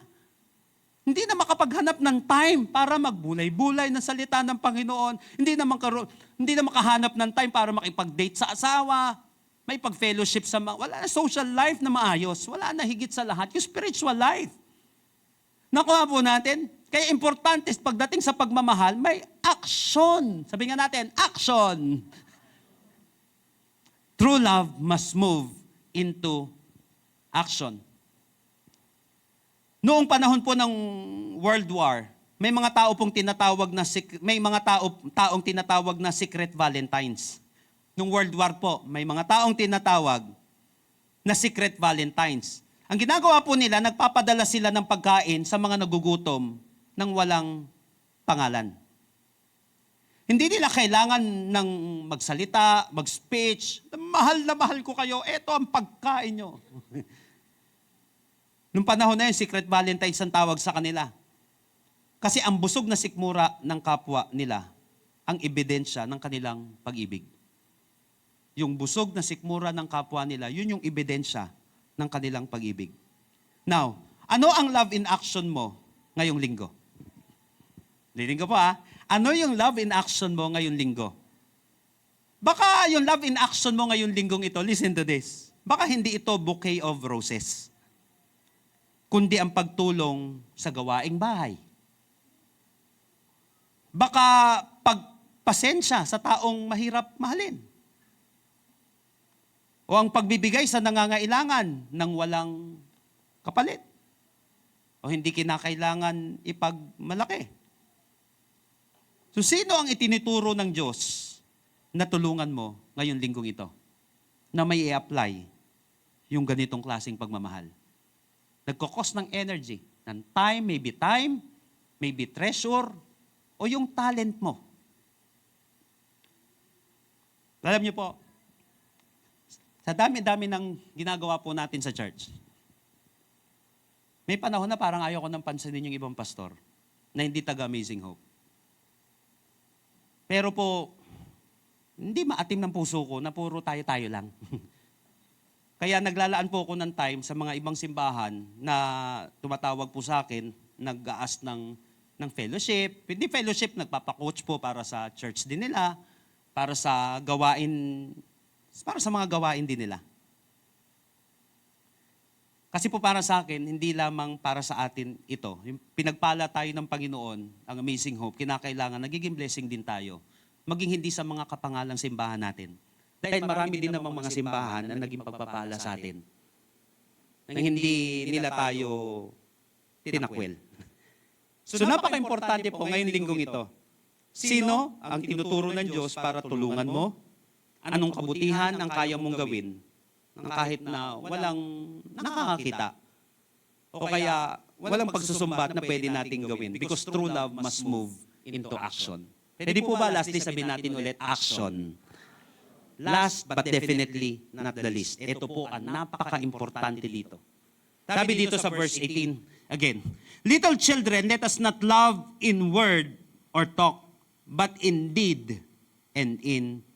Hindi na makapaghanap ng time para magbulay-bulay ng salita ng Panginoon. Hindi na makahanap ng time para makipag-date sa asawa, may pag-fellowship sa mga, wala na social life na maayos. Wala na higit sa lahat, yung spiritual life. Nakuha po natin, kaya importante pagdating sa pagmamahal, may action. Sabi nga natin, action. True love must move into action. Noong panahon po ng World War, may mga tao pong tinatawag na taong tinatawag na secret valentines. Noong World War po, may mga taong tinatawag na secret valentines. Ang ginagawa po nila, nagpapadala sila ng pagkain sa mga nagugutom ng walang pangalan. Hindi nila kailangan ng magsalita, mag-speech, mahal na mahal ko kayo, eto ang pagkain nyo. Noong panahon na yun, secret valentines ang tawag sa kanila. Kasi ang busog na sikmura ng kapwa nila, ang ebidensya ng kanilang pag-ibig. Yung busog na sikmura ng kapwa nila, yun yung ebidensya ng kanilang pag-ibig. Now, ano ang love in action mo ngayong linggo? Linggo po Ano yung love in action mo ngayong linggo? Baka yung love in action mo ngayong linggong ito, listen to this. Baka hindi ito bouquet of roses, kundi ang pagtulong sa gawaing bahay. Baka pagpasensya sa taong mahirap mahalin. O ang pagbibigay sa nangangailangan ng walang kapalit? O hindi kinakailangan ipagmalaki? So sino ang itinuturo ng Diyos na tulungan mo ngayong linggong ito na may i-apply yung ganitong klaseng pagmamahal? Nagkakos ng energy, ng time, maybe treasure, o yung talent mo. Alam niyo po, sa dami-dami ng ginagawa po natin sa church, may panahon na parang ayaw ko nang pansinin yung ibang pastor na hindi taga-Amazing Hope. Pero po, hindi maatim ng puso ko na puro tayo-tayo lang. Kaya naglalaan po ako ng time sa mga ibang simbahan na tumatawag po sa akin, nag-aas ng fellowship. Hindi fellowship, nagpapacoach po para sa church din nila, para sa mga gawain din nila. Kasi po para sa akin, hindi lamang para sa atin ito. Yung pinagpala tayo ng Panginoon, ang Amazing Hope, kinakailangan, nagiging blessing din tayo. Maging hindi sa mga kapangalang simbahan natin. Dahil marami din namang mga simbahan na naging pagpapala sa atin. Na hindi nila tayo tinakwil. So napaka-importante po ngayong linggong ito. Sino ang tinuturo ng Diyos para tulungan mo? Anong kabutihan ang kaya mong gawin kahit na walang nakakakita? O kaya walang pagsusumbat na pwede nating gawin? Because true love must move into action. Pwede po ba lastly sabihin natin ulit, action? Last but definitely not the least. Ito po ang napaka-importante dito. Sabi dito sa verse 18, again, little children, let us not love in word or talk, but in deed and in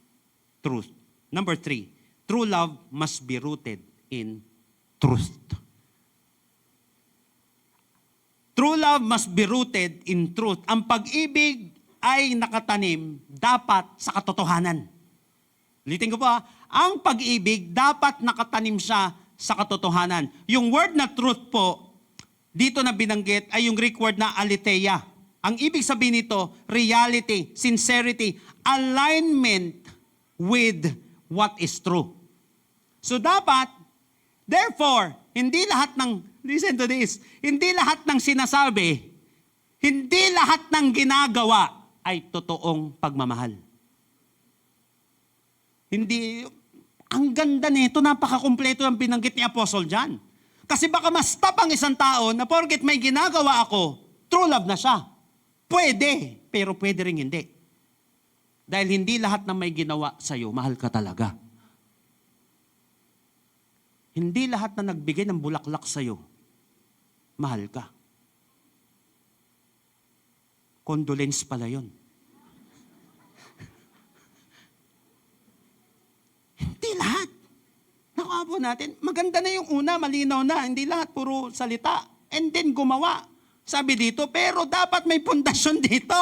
truth. Number 3, true love must be rooted in truth. True love must be rooted in truth. Ang pag-ibig ay nakatanim dapat sa katotohanan. Ulitin ko po, ang pag-ibig dapat nakatanim siya sa katotohanan. Yung word na truth po, dito na binanggit ay yung Greek word na aletheia. Ang ibig sabihin nito, reality, sincerity, alignment with what is true. So dapat, therefore, hindi lahat ng, listen to this, hindi lahat ng sinasabi, hindi lahat ng ginagawa ay totoong pagmamahal. Hindi, ang ganda nito, napakakumpleto ang binanggit ni Apostle John. Kasi baka ma-stop ang isang tao na porket may ginagawa ako, true love na siya. Pwede, pero pwede rin hindi. Dahil hindi lahat na may ginawa sa'yo, mahal ka talaga. Hindi lahat na nagbigay ng bulaklak sa'yo, mahal ka. Condolence pala yun. Hindi lahat. Nakuha po natin, maganda na yung una, malinaw na. Hindi lahat, puro salita. And then gumawa. Sabi dito, pero dapat may pundasyon dito.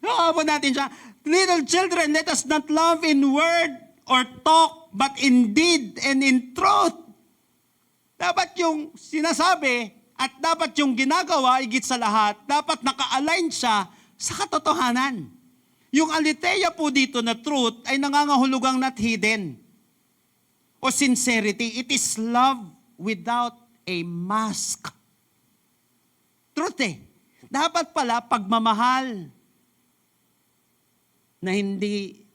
Nakuha po natin siya. Little children, let us not love in word or talk, but in deed and in truth. Dapat yung sinasabi at dapat yung ginagawa, higit sa lahat, dapat naka-align siya sa katotohanan. Yung aletheia po dito na truth ay nangangahulugang not hidden o sincerity. It is love without a mask. Truth eh. Dapat pala pagmamahal na hindi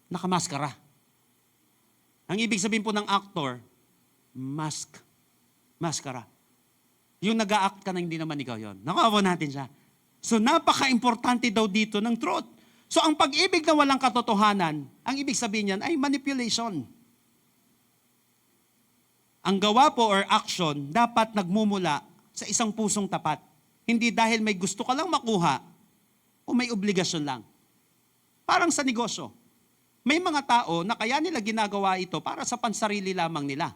nakamaskara. Ang ibig sabihin po ng actor, maskara. Yung nag-a-act ka na hindi naman ikaw yon. Nakuha natin siya. So napaka-importante daw dito ng truth. So ang pag-ibig na walang katotohanan, ang ibig sabihin niyan ay manipulation. Ang gawa po or action dapat nagmumula sa isang pusong tapat. Hindi dahil may gusto ka lang makuha o may obligasyon lang. Parang sa negosyo. May mga tao na kaya nila ginagawa ito para sa pansarili lamang nila.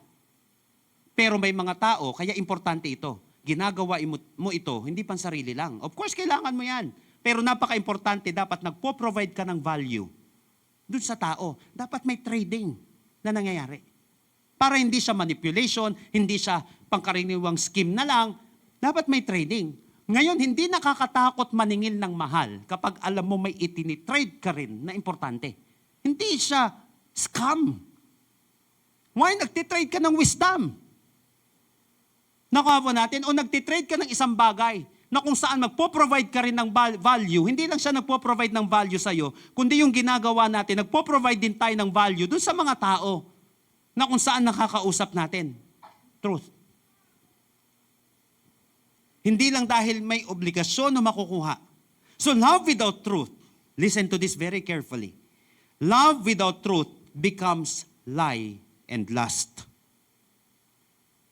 Pero may mga tao, kaya importante ito. Ginagawa mo ito, hindi pansarili lang. Of course, kailangan mo yan. Pero napaka-importante, dapat nagpo-provide ka ng value doon sa tao. Dapat may trading na nangyayari. Para hindi siya manipulation, hindi siya pangkaraniwang scheme na lang. Dapat may trading. Ngayon, hindi nakakatakot maningil ng mahal kapag alam mo may itinitrade ka rin na importante. Hindi siya scam. Why nagtitrade ka ng wisdom? Nakuha po natin, o nagtitrade ka ng isang bagay na kung saan magpo-provide ka rin ng value. Hindi lang siya nagpo-provide ng value sa'yo, kundi yung ginagawa natin, nagpo-provide din tayo ng value dun sa mga tao na kung saan nakakausap natin. Truth. Hindi lang dahil may obligasyon na makukuha. So love without truth, listen to this very carefully. Love without truth becomes lie and lust.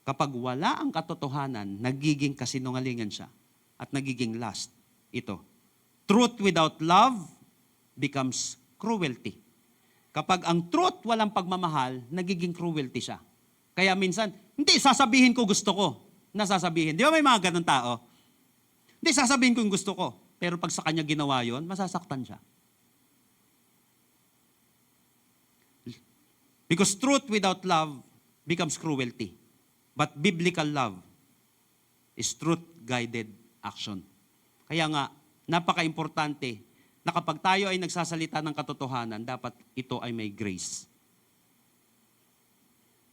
Kapag wala ang katotohanan, nagiging kasinungalingan siya at nagiging lust. Ito. Truth without love becomes cruelty. Kapag ang truth walang pagmamahal, nagiging cruelty siya. Kaya minsan, hindi, sasabihin ko gusto ko. Nasasabihin. Di ba may mga ganun tao? Hindi, sasabihin ko yung gusto ko. Pero pag sa kanya ginawa yon, masasaktan siya. Because truth without love becomes cruelty. But biblical love is truth-guided action. Kaya nga, napaka-importante na kapag tayo ay nagsasalita ng katotohanan, dapat ito ay may grace.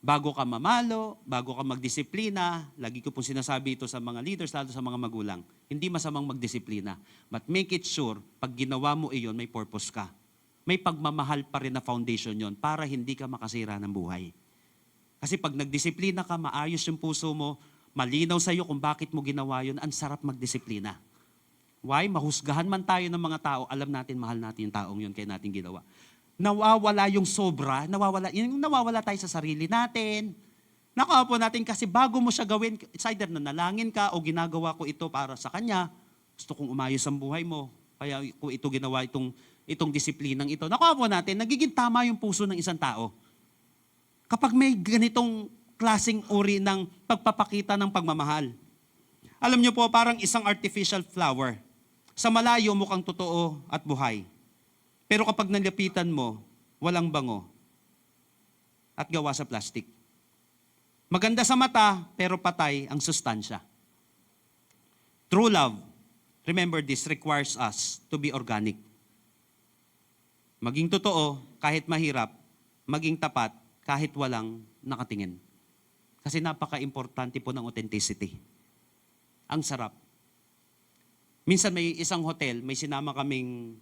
Bago ka mamalo, bago ka magdisiplina, lagi ko po sinasabi ito sa mga leaders, lalo sa mga magulang, hindi masamang magdisiplina. But make it sure, pag ginawa mo iyon, may purpose ka. May pagmamahal pa rin na foundation yon para hindi ka makasira ng buhay. Kasi pag nagdisiplina ka, maayos yung puso mo, malinaw sa iyo kung bakit mo ginawa yun, ang sarap magdisiplina. Why? Mahusgahan man tayo ng mga tao, alam natin, mahal natin yung taong yun, kaya natin ginawa. Nawawala yung sobra, nawawala tayo sa sarili natin. Nakuha po natin kasi bago mo siya gawin, it's either nanalangin ka o ginagawa ko ito para sa kanya. Gusto kong umayos ang buhay mo. Kaya ko ito ginawa, itong disiplinang ito. Nakuha po natin, nagiging tama yung puso ng isang tao. Kapag may ganitong klaseng uri ng pagpapakita ng pagmamahal. Alam niyo po, parang isang artificial flower. Sa malayo mukhang totoo at buhay. Pero kapag nalapitan mo, walang bango. At gawa sa plastic. Maganda sa mata, pero patay ang sustansya. True love, remember this, requires us to be organic. Maging totoo, kahit mahirap. Maging tapat, kahit walang nakatingin. Kasi napaka-importante po ng authenticity. Ang sarap. Minsan may isang hotel, may sinama kaming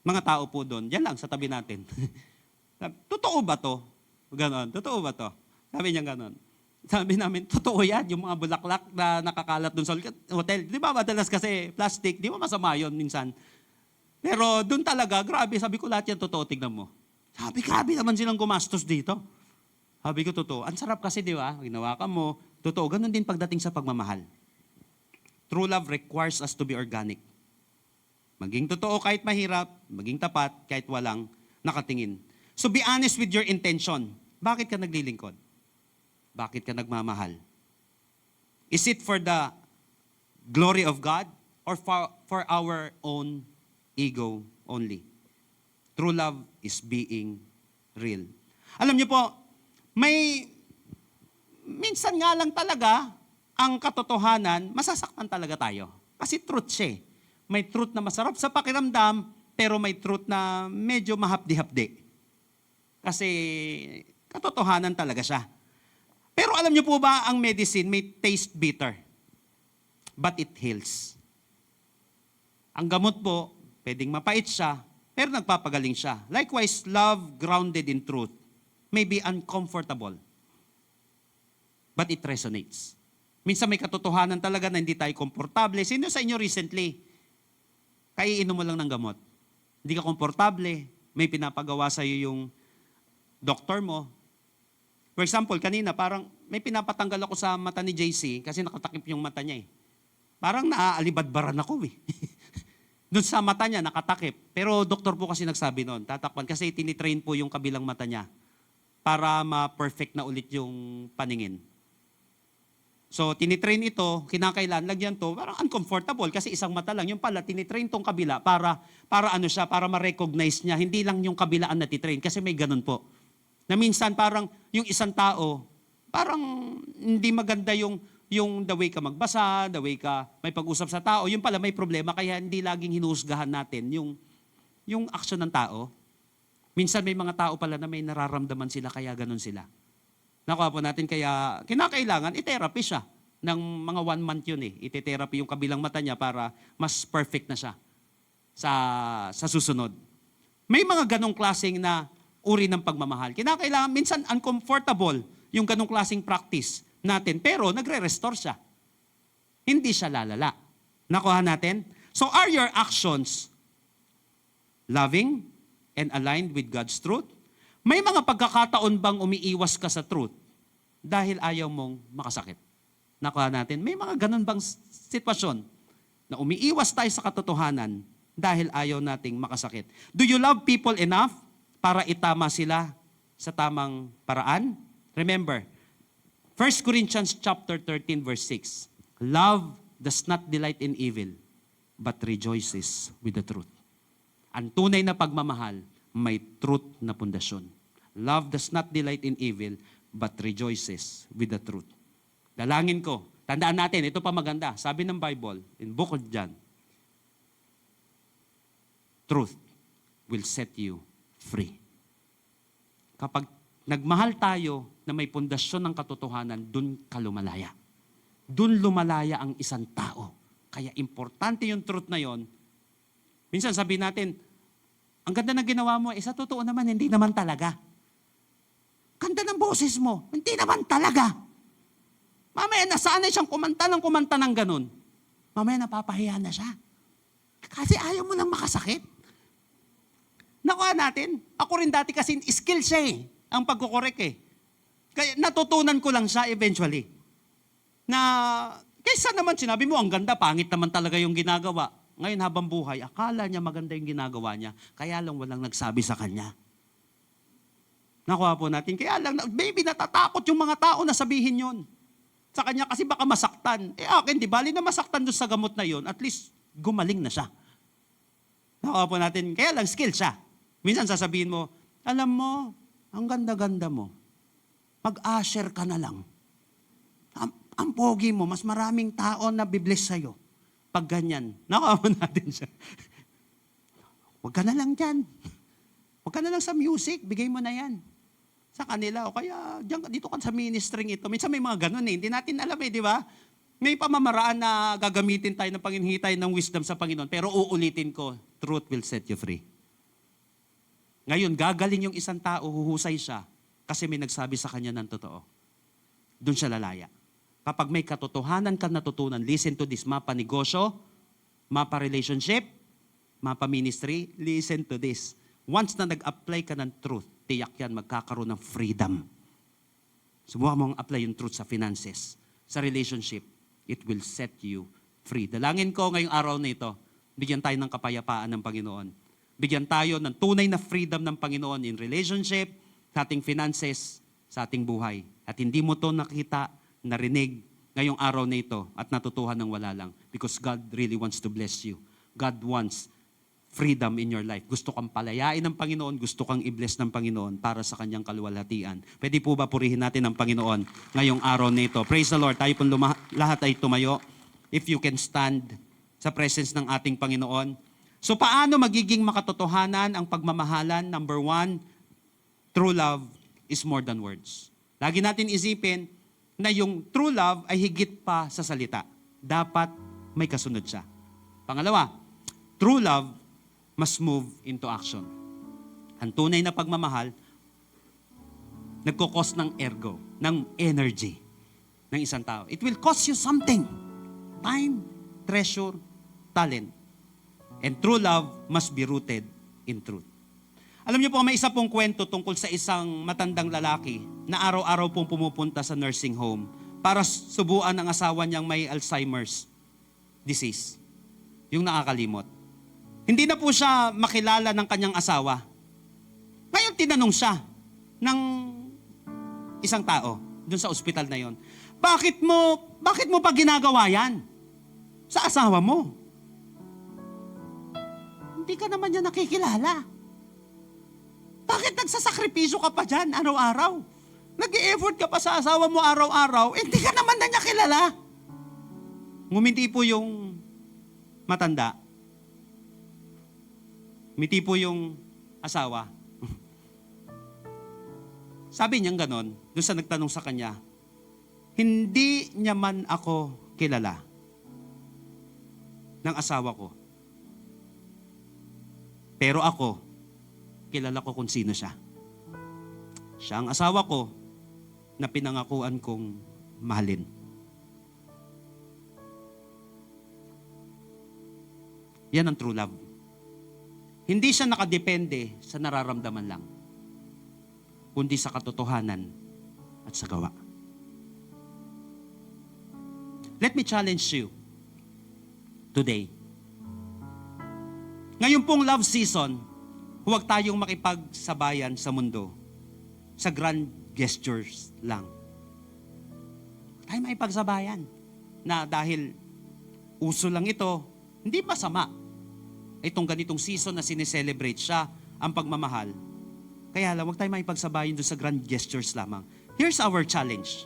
mga tao po doon. Diyan lang, sa tabi natin. Totoo ba to? Ganon. Totoo ba to? Sabi niya ganon. Sabi namin, totoo yan. Yung mga bulaklak na nakakalat doon sa hotel. Di ba madalas kasi plastic, di ba masama yun minsan? Pero doon talaga, grabe, sabi ko lahat yan totoo, tignan mo. Sabi, grabe naman silang gumastos dito. Sabi ko, totoo. Ang sarap kasi, di ba? Ginawa ka mo. Totoo. Ganon din pagdating sa pagmamahal. True love requires us to be organic. Maging totoo kahit mahirap, maging tapat kahit walang nakatingin. So be honest with your intention. Bakit ka naglilingkod? Bakit ka nagmamahal? Is it for the glory of God or for our own ego only? True love is being real. Alam niyo po, minsan nga lang talaga, ang katotohanan, masasaktan talaga tayo. Kasi truth siya. May truth na masarap sa pakiramdam, pero may truth na medyo mahapdi-hapdi. Kasi katotohanan talaga siya. Pero alam niyo po ba, ang medicine may taste bitter. But it heals. Ang gamot po, pwedeng mapait siya, pero nagpapagaling siya. Likewise, love grounded in truth may be uncomfortable. But it resonates. Minsan may katotohanan talaga na hindi tayo komportable. Sino sa inyo recently, kaya inom mo lang ng gamot? Hindi ka komportable, may pinapagawa sa iyo yung doktor mo. For example, kanina parang may pinapatanggal ako sa mata ni JC kasi nakatakip yung mata niya eh. Parang naaalibadbaran ako eh. Doon sa mata niya, nakatakip. Pero doktor po kasi nagsabi noon, tatakpan kasi tinitrain po yung kabilang mata niya para ma-perfect na ulit yung paningin. So, tinitrain ito, kinakailan, lagyan to, parang uncomfortable kasi isang mata lang. Yung pala, tinitrain tong kabila para ano siya, para ma-recognize niya. Hindi lang yung kabila ang natitrain kasi may ganun po. Na minsan parang yung isang tao, parang hindi maganda yung the way ka magbasa, the way ka may pag-usap sa tao. Yung pala may problema kaya hindi laging hinuhusgahan natin yung aksyon ng tao. Minsan may mga tao pala na may nararamdaman sila kaya ganun sila. Nakuha po natin kaya kinakailangan i-therapy siya. Ng mga 1 month yun eh. Ite-therapy yung kabilang mata niya para mas perfect na siya sa susunod. May mga ganong klaseng na uri ng pagmamahal. Kinakailangan, minsan uncomfortable yung ganong klaseng practice natin, pero nagre-restore siya. Hindi siya lalala. Nakuha natin? So are your actions loving and aligned with God's truth? May mga pagkakataon bang umiiwas ka sa truth dahil ayaw mong makasakit? Nakuha natin? May mga ganun bang sitwasyon na umiiwas tayo sa katotohanan dahil ayaw nating makasakit? Do you love people enough para itama sila sa tamang paraan? Remember, 1 Corinthians chapter 13 verse 6. Love does not delight in evil, but rejoices with the truth. Ang tunay na pagmamahal, may truth na pundasyon. Love does not delight in evil, but rejoices with the truth. Dalangin ko, tandaan natin, ito pa maganda. Sabi ng Bible, in Book of John, truth will set you free. Kapag nagmahal tayo na may pundasyon ng katotohanan, dun ka lumalaya. Dun lumalaya ang isang tao. Kaya importante yung truth na yon. Minsan sabihin natin, ang ganda ng ginawa mo, sa totoo naman, hindi naman talaga. Ganda ng boses mo, hindi naman talaga. Mamaya nasanay siyang kumanta ng ganun. Mamaya napapahiya na siya. Kasi ayaw mo lang makasakit. Nakuha natin. Ako rin dati kasi skill siya ang pagkukorek Kaya natutunan ko lang siya eventually. Na kaysa naman sinabi mo, ang ganda, pangit naman talaga yung ginagawa. Ngayon habang buhay, akala niya maganda yung ginagawa niya, kaya lang walang nagsabi sa kanya. Nakuha po natin. Kaya lang, maybe natatakot yung mga tao na sabihin yon sa kanya kasi baka masaktan. Akin, di bali na masaktan doon sa gamot na yon, at least gumaling na siya. Nakuha po natin. Kaya lang, skill siya. Minsan sasabihin mo, alam mo, ang ganda-ganda mo. Mag-usher ka na lang. Ang pogi mo, mas maraming tao na bibless sa'yo. Pag ganyan, nakuha po natin siya. Huwag ka na lang dyan. Huwag ka na lang sa music, bigay mo na yan. Sa kanila, o kaya dito ka sa ministering ito. Minsan may mga ganun hindi natin alam di ba? May pamamaraan na gagamitin tayo ng Panginoon, ng wisdom sa Panginoon. Pero uulitin ko, truth will set you free. Ngayon, gagaling yung isang tao, huhusay siya, kasi may nagsabi sa kanya ng totoo. Doon siya lalaya. Kapag may katotohanan ka natutunan, listen to this, mapa negosyo, mapa relationship, mapa ministry, listen to this. Once na nag-apply ka ng truth, tiyak yan, magkakaroon ng freedom. Subukan mong apply yung truth sa finances, sa relationship. It will set you free. Dalangin ko ngayong araw na ito, bigyan tayo ng kapayapaan ng Panginoon. Bigyan tayo ng tunay na freedom ng Panginoon in relationship, sa ating finances, sa ating buhay. At hindi mo to nakita, narinig ngayong araw na ito at natutuhan ng wala lang. Because God really wants to bless you. God wants freedom in your life. Gusto kang palayain ng Panginoon, gusto kang i-bless ng Panginoon para sa kanyang kaluwalhatian. Pwede po ba purihin natin ang Panginoon ngayong araw na ito? Praise the Lord. Tayo po lahat ay tumayo. If you can stand sa presence ng ating Panginoon. So paano magiging makatotohanan ang pagmamahalan? Number 1, true love is more than words. Lagi natin isipin na yung true love ay higit pa sa salita. Dapat may kasunod siya. Pangalawa, true love must move into action. Ang tunay na pagmamahal, nagkukos ng ergo, ng energy ng isang tao. It will cost you something. Time, treasure, talent. And true love must be rooted in truth. Alam niyo po, may isa pong kwento tungkol sa isang matandang lalaki na araw-araw pong pumupunta sa nursing home para subuan ang asawa niyang may Alzheimer's disease. Yung nakakalimot. Hindi na po siya makilala ng kanyang asawa. Ngayon tinanong siya ng isang tao doon sa ospital na yon. Bakit mo pa ginagawa yan? Sa asawa mo. Hindi ka naman niya nakikilala. Bakit nagsasakripisyo ka pa dyan araw-araw? Nag-i-effort ka pa sa asawa mo araw-araw, hindi ka naman na niya kilala. Ngumiti po yung matanda. Ngumiti po yung asawa. Sabi niya ganon, doon sa nagtanong sa kanya, hindi niya man ako kilala ng asawa ko. Pero ako, kilala ko kung sino siya. Siya ang asawa ko na pinangakuan kong mahalin. Yan ang true love. Hindi siya nakadepende sa nararamdaman lang, kundi sa katotohanan at sa gawa. Let me challenge you today. Ngayon pong love season, huwag tayong makipagsabayan sa mundo sa grand gestures lang. Tayo makipagsabayan na dahil uso lang ito, hindi masama. Itong ganitong season na sineselebrate siya, ang pagmamahal. Kaya lang, huwag tayo makipagsabayan doon sa grand gestures lamang. Here's our challenge.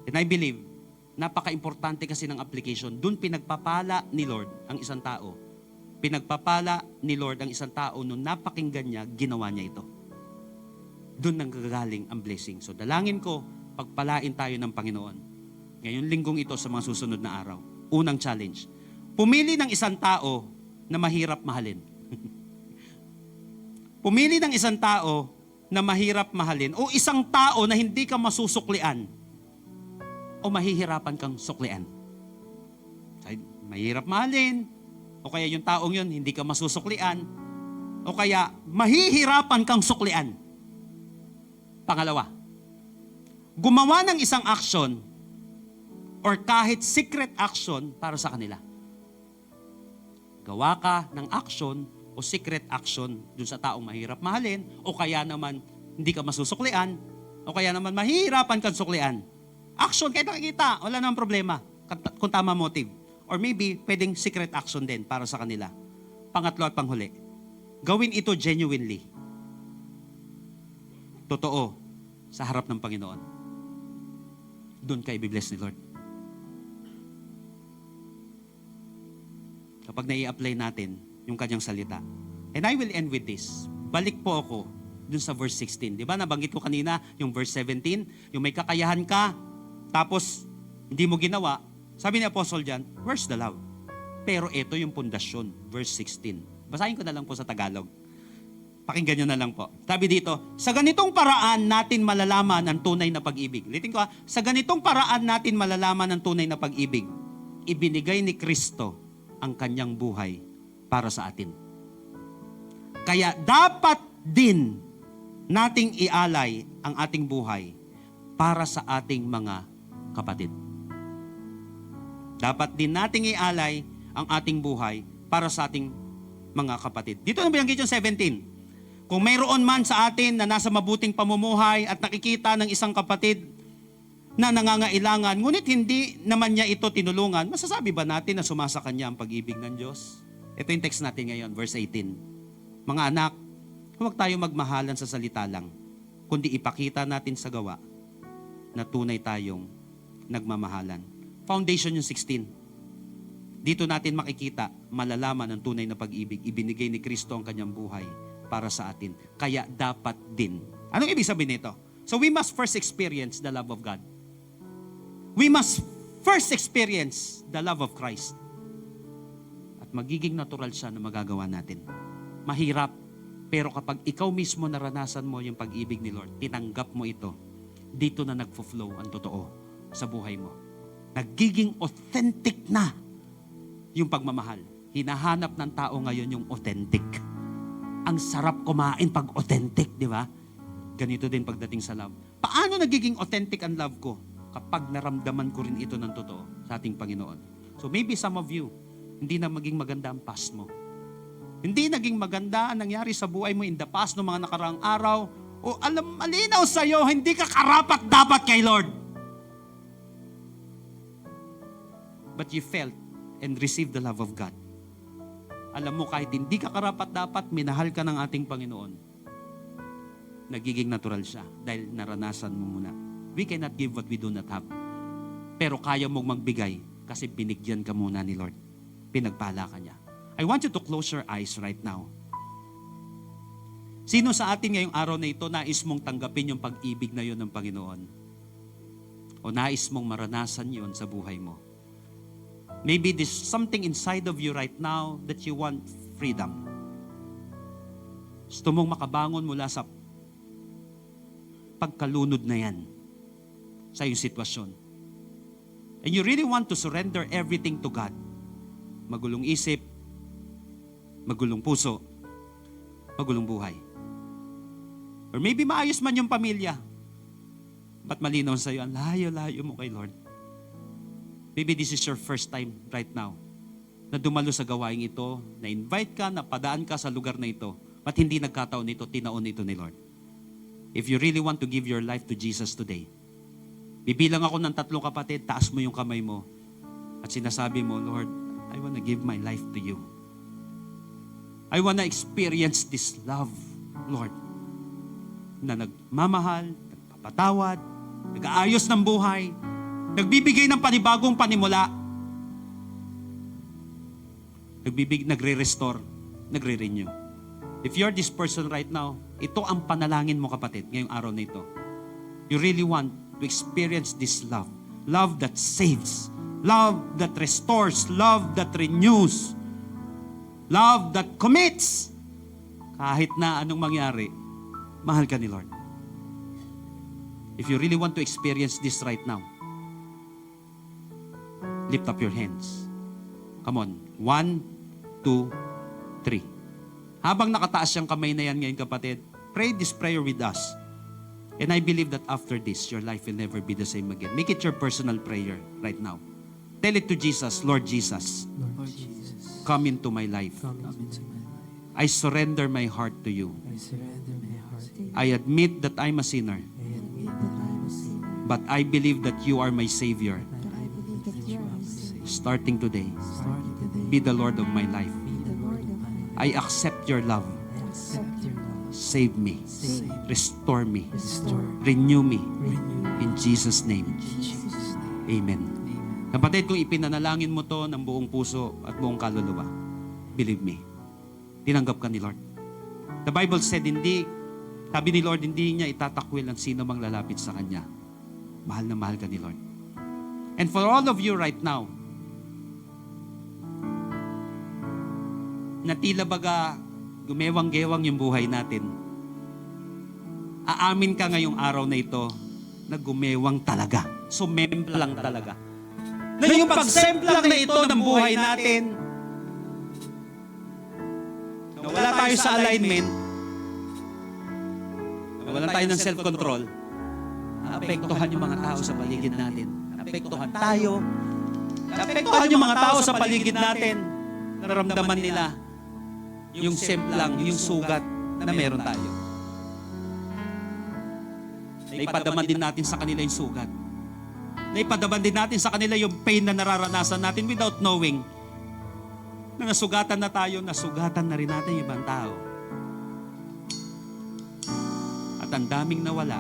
And I believe, napaka-importante kasi ng application. Doon pinagpapala ni Lord ang isang tao. Pinagpapala ni Lord ang isang tao nung napakinggan niya, ginawa niya ito. Doon nang gagaling ang blessing. So dalangin ko, pagpalain tayo ng Panginoon. Ngayon linggong ito sa mga susunod na araw. Unang challenge. Pumili ng isang tao na mahirap mahalin. Pumili ng isang tao na mahirap mahalin o isang tao na hindi ka masusuklian o mahihirapan kang suklian. Mahirap mahalin o kaya yung taong yun hindi ka masusuklian o kaya mahihirapan kang suklian. Pangalawa, gumawa ng isang action or kahit secret action para sa kanila. Gawa ka ng action o secret action dun sa taong mahirap mahalin o kaya naman hindi ka masusuklian o kaya naman mahihirapan kang suklian. Action, kahit nakikita, wala namang problema kung tama motive. Or maybe, pwedeng secret action din para sa kanila. Pangatlo at panghuli, gawin ito genuinely. Totoo, sa harap ng Panginoon. Doon ka i-bless ni Lord. Kapag nai-apply natin yung kanyang salita. And I will end with this. Balik po ako dun sa verse 16. Di ba? Nabanggit ko kanina yung verse 17. Yung may kakayahan ka, tapos hindi mo ginawa. Sabi ni Apostle John, where's the love? Pero ito yung pundasyon. Verse 16. Basahin ko na lang po sa Tagalog. Pakinggan nyo na lang po. Sabi dito, sa ganitong paraan natin malalaman ang tunay na pag-ibig. Ulitin ko sa ganitong paraan natin malalaman ang tunay na pag-ibig. Ibinigay ni Kristo ang kanyang buhay para sa atin. Kaya dapat din nating ialay ang ating buhay para sa ating mga kapatid. Dapat din nating ialay ang ating buhay para sa ating mga kapatid. Dito na binanggit yung 17. Kung mayroon man sa atin na nasa mabuting pamumuhay at nakikita ng isang kapatid na nangangailangan, ngunit hindi naman niya ito tinulungan, masasabi ba natin na sumasa kanya ang pag-ibig ng Diyos? Ito yung text natin ngayon, verse 18. Mga anak, huwag tayo magmahalan sa salita lang, kundi ipakita natin sa gawa na tunay tayong nagmamahalan. Foundation yung 16. Dito natin makikita, malalaman ang tunay na pag-ibig. Ibinigay ni Kristo ang kanyang buhay para sa atin. Kaya dapat din. Anong ibig sabihin nito? So we must first experience the love of God. We must first experience the love of Christ. At magiging natural siya na magagawa natin. Mahirap, pero kapag ikaw mismo naranasan mo yung pag-ibig ni Lord, tinanggap mo ito, dito na nagfo-flow ang totoo sa buhay mo. Nagiging authentic na yung pagmamahal. Hinahanap ng tao ngayon yung authentic. Ang sarap kumain pag authentic, di ba? Ganito din pagdating sa love. Paano nagiging authentic ang love ko? Kapag naramdaman ko rin ito ng totoo sa ating Panginoon. So maybe some of you, hindi na maging maganda ang past mo. Hindi naging maganda ang nangyari sa buhay mo in the past no mga nakaraang araw. O alam, malinaw sa'yo, hindi ka karapat dapat kay Lord. But you felt and received the love of God. Alam mo, kahit hindi ka karapat dapat, minahal ka ng ating Panginoon. Nagiging natural siya dahil naranasan mo muna. We cannot give what we do not have. Pero kaya mong magbigay kasi binigyan ka muna ni Lord. Pinagpala ka niya. I want you to close your eyes right now. Sino sa atin ngayong araw na ito nais mong tanggapin yung pag-ibig na yun ng Panginoon? O nais mong maranasan yun sa buhay mo? Maybe there's something inside of you right now that you want freedom. Gusto mong makabangon mula sa pagkalunod na yan sa iyong sitwasyon. And you really want to surrender everything to God. Magulong isip, magulong puso, magulong buhay. Or maybe maayos man yung pamilya. Ba't malinaw sa'yo? Ang layo-layo mo kay Lord. Maybe this is your first time right now na dumalo sa gawaing ito, na-invite ka, napadaan ka sa lugar na ito. Ba't hindi nagkataon ito, tinaon ito ni Lord? If you really want to give your life to Jesus today, bibilang ako ng 3 kapatid, taas mo yung kamay mo at sinasabi mo, Lord, I want to give my life to you. I want to experience this love, Lord, na nagmamahal, nagpapatawad, nag-aayos ng buhay, nagbibigay ng panibagong panimula, nagre-restore, nagre-renew. If you're this person right now, ito ang panalangin mo, kapatid, ngayong araw na ito. You really want to experience this love. Love that saves. Love that restores. Love that renews. Love that commits. Kahit na anong mangyari, mahal ka ni Lord. If you really want to experience this right now, lift up your hands. Come on. 1, 2, 3. Habang nakataas yung kamay na yan ngayon, kapatid, pray this prayer with us. And I believe that after this, your life will never be the same again. Make it your personal prayer right now. Tell it to Jesus, Lord Jesus, Lord Jesus, come into my life. come into my life. I surrender my heart to you. I surrender my heart to you. I admit that I'm a sinner, I admit that I am a sinner, but I believe that you are my Savior. but I believe that you are my Savior. Starting today, Starting today, be the Lord of my life. be the Lord of my life. I accept your love. I accept your love. Save me. Save me. Restore me. Restore. Renew me. Renew. In Jesus' name. In Jesus' name. Amen. Amen. Kapatid, kung ipinanalangin mo to ng buong puso at buong kaluluwa, believe me, tinanggap ka ni Lord. The Bible said, sabi ni Lord, hindi niya itatakwil ang sino mang lalapit sa Kanya. Mahal na mahal ka ni Lord. And for all of you right now, na tila baga gumewang-gewang yung buhay natin, aamin ka ngayong araw na ito na gumewang talaga. Sumemplang talaga. Na yung pagsemplang na ito ng buhay natin, na wala tayo sa alignment, na wala tayo ng self-control, apektuhan yung mga tao sa paligid natin. Apektuhan tayo. Apektuhan yung mga tao sa paligid natin. Naramdaman nila yung semplang, yung sugat na meron tayo. Naipadaman din natin sa kanila yung sugat. Naipadaman din natin sa kanila yung pain na nararanasan natin without knowing na nasugatan na tayo, nasugatan na rin natin yung ibang tao. At ang daming nawala,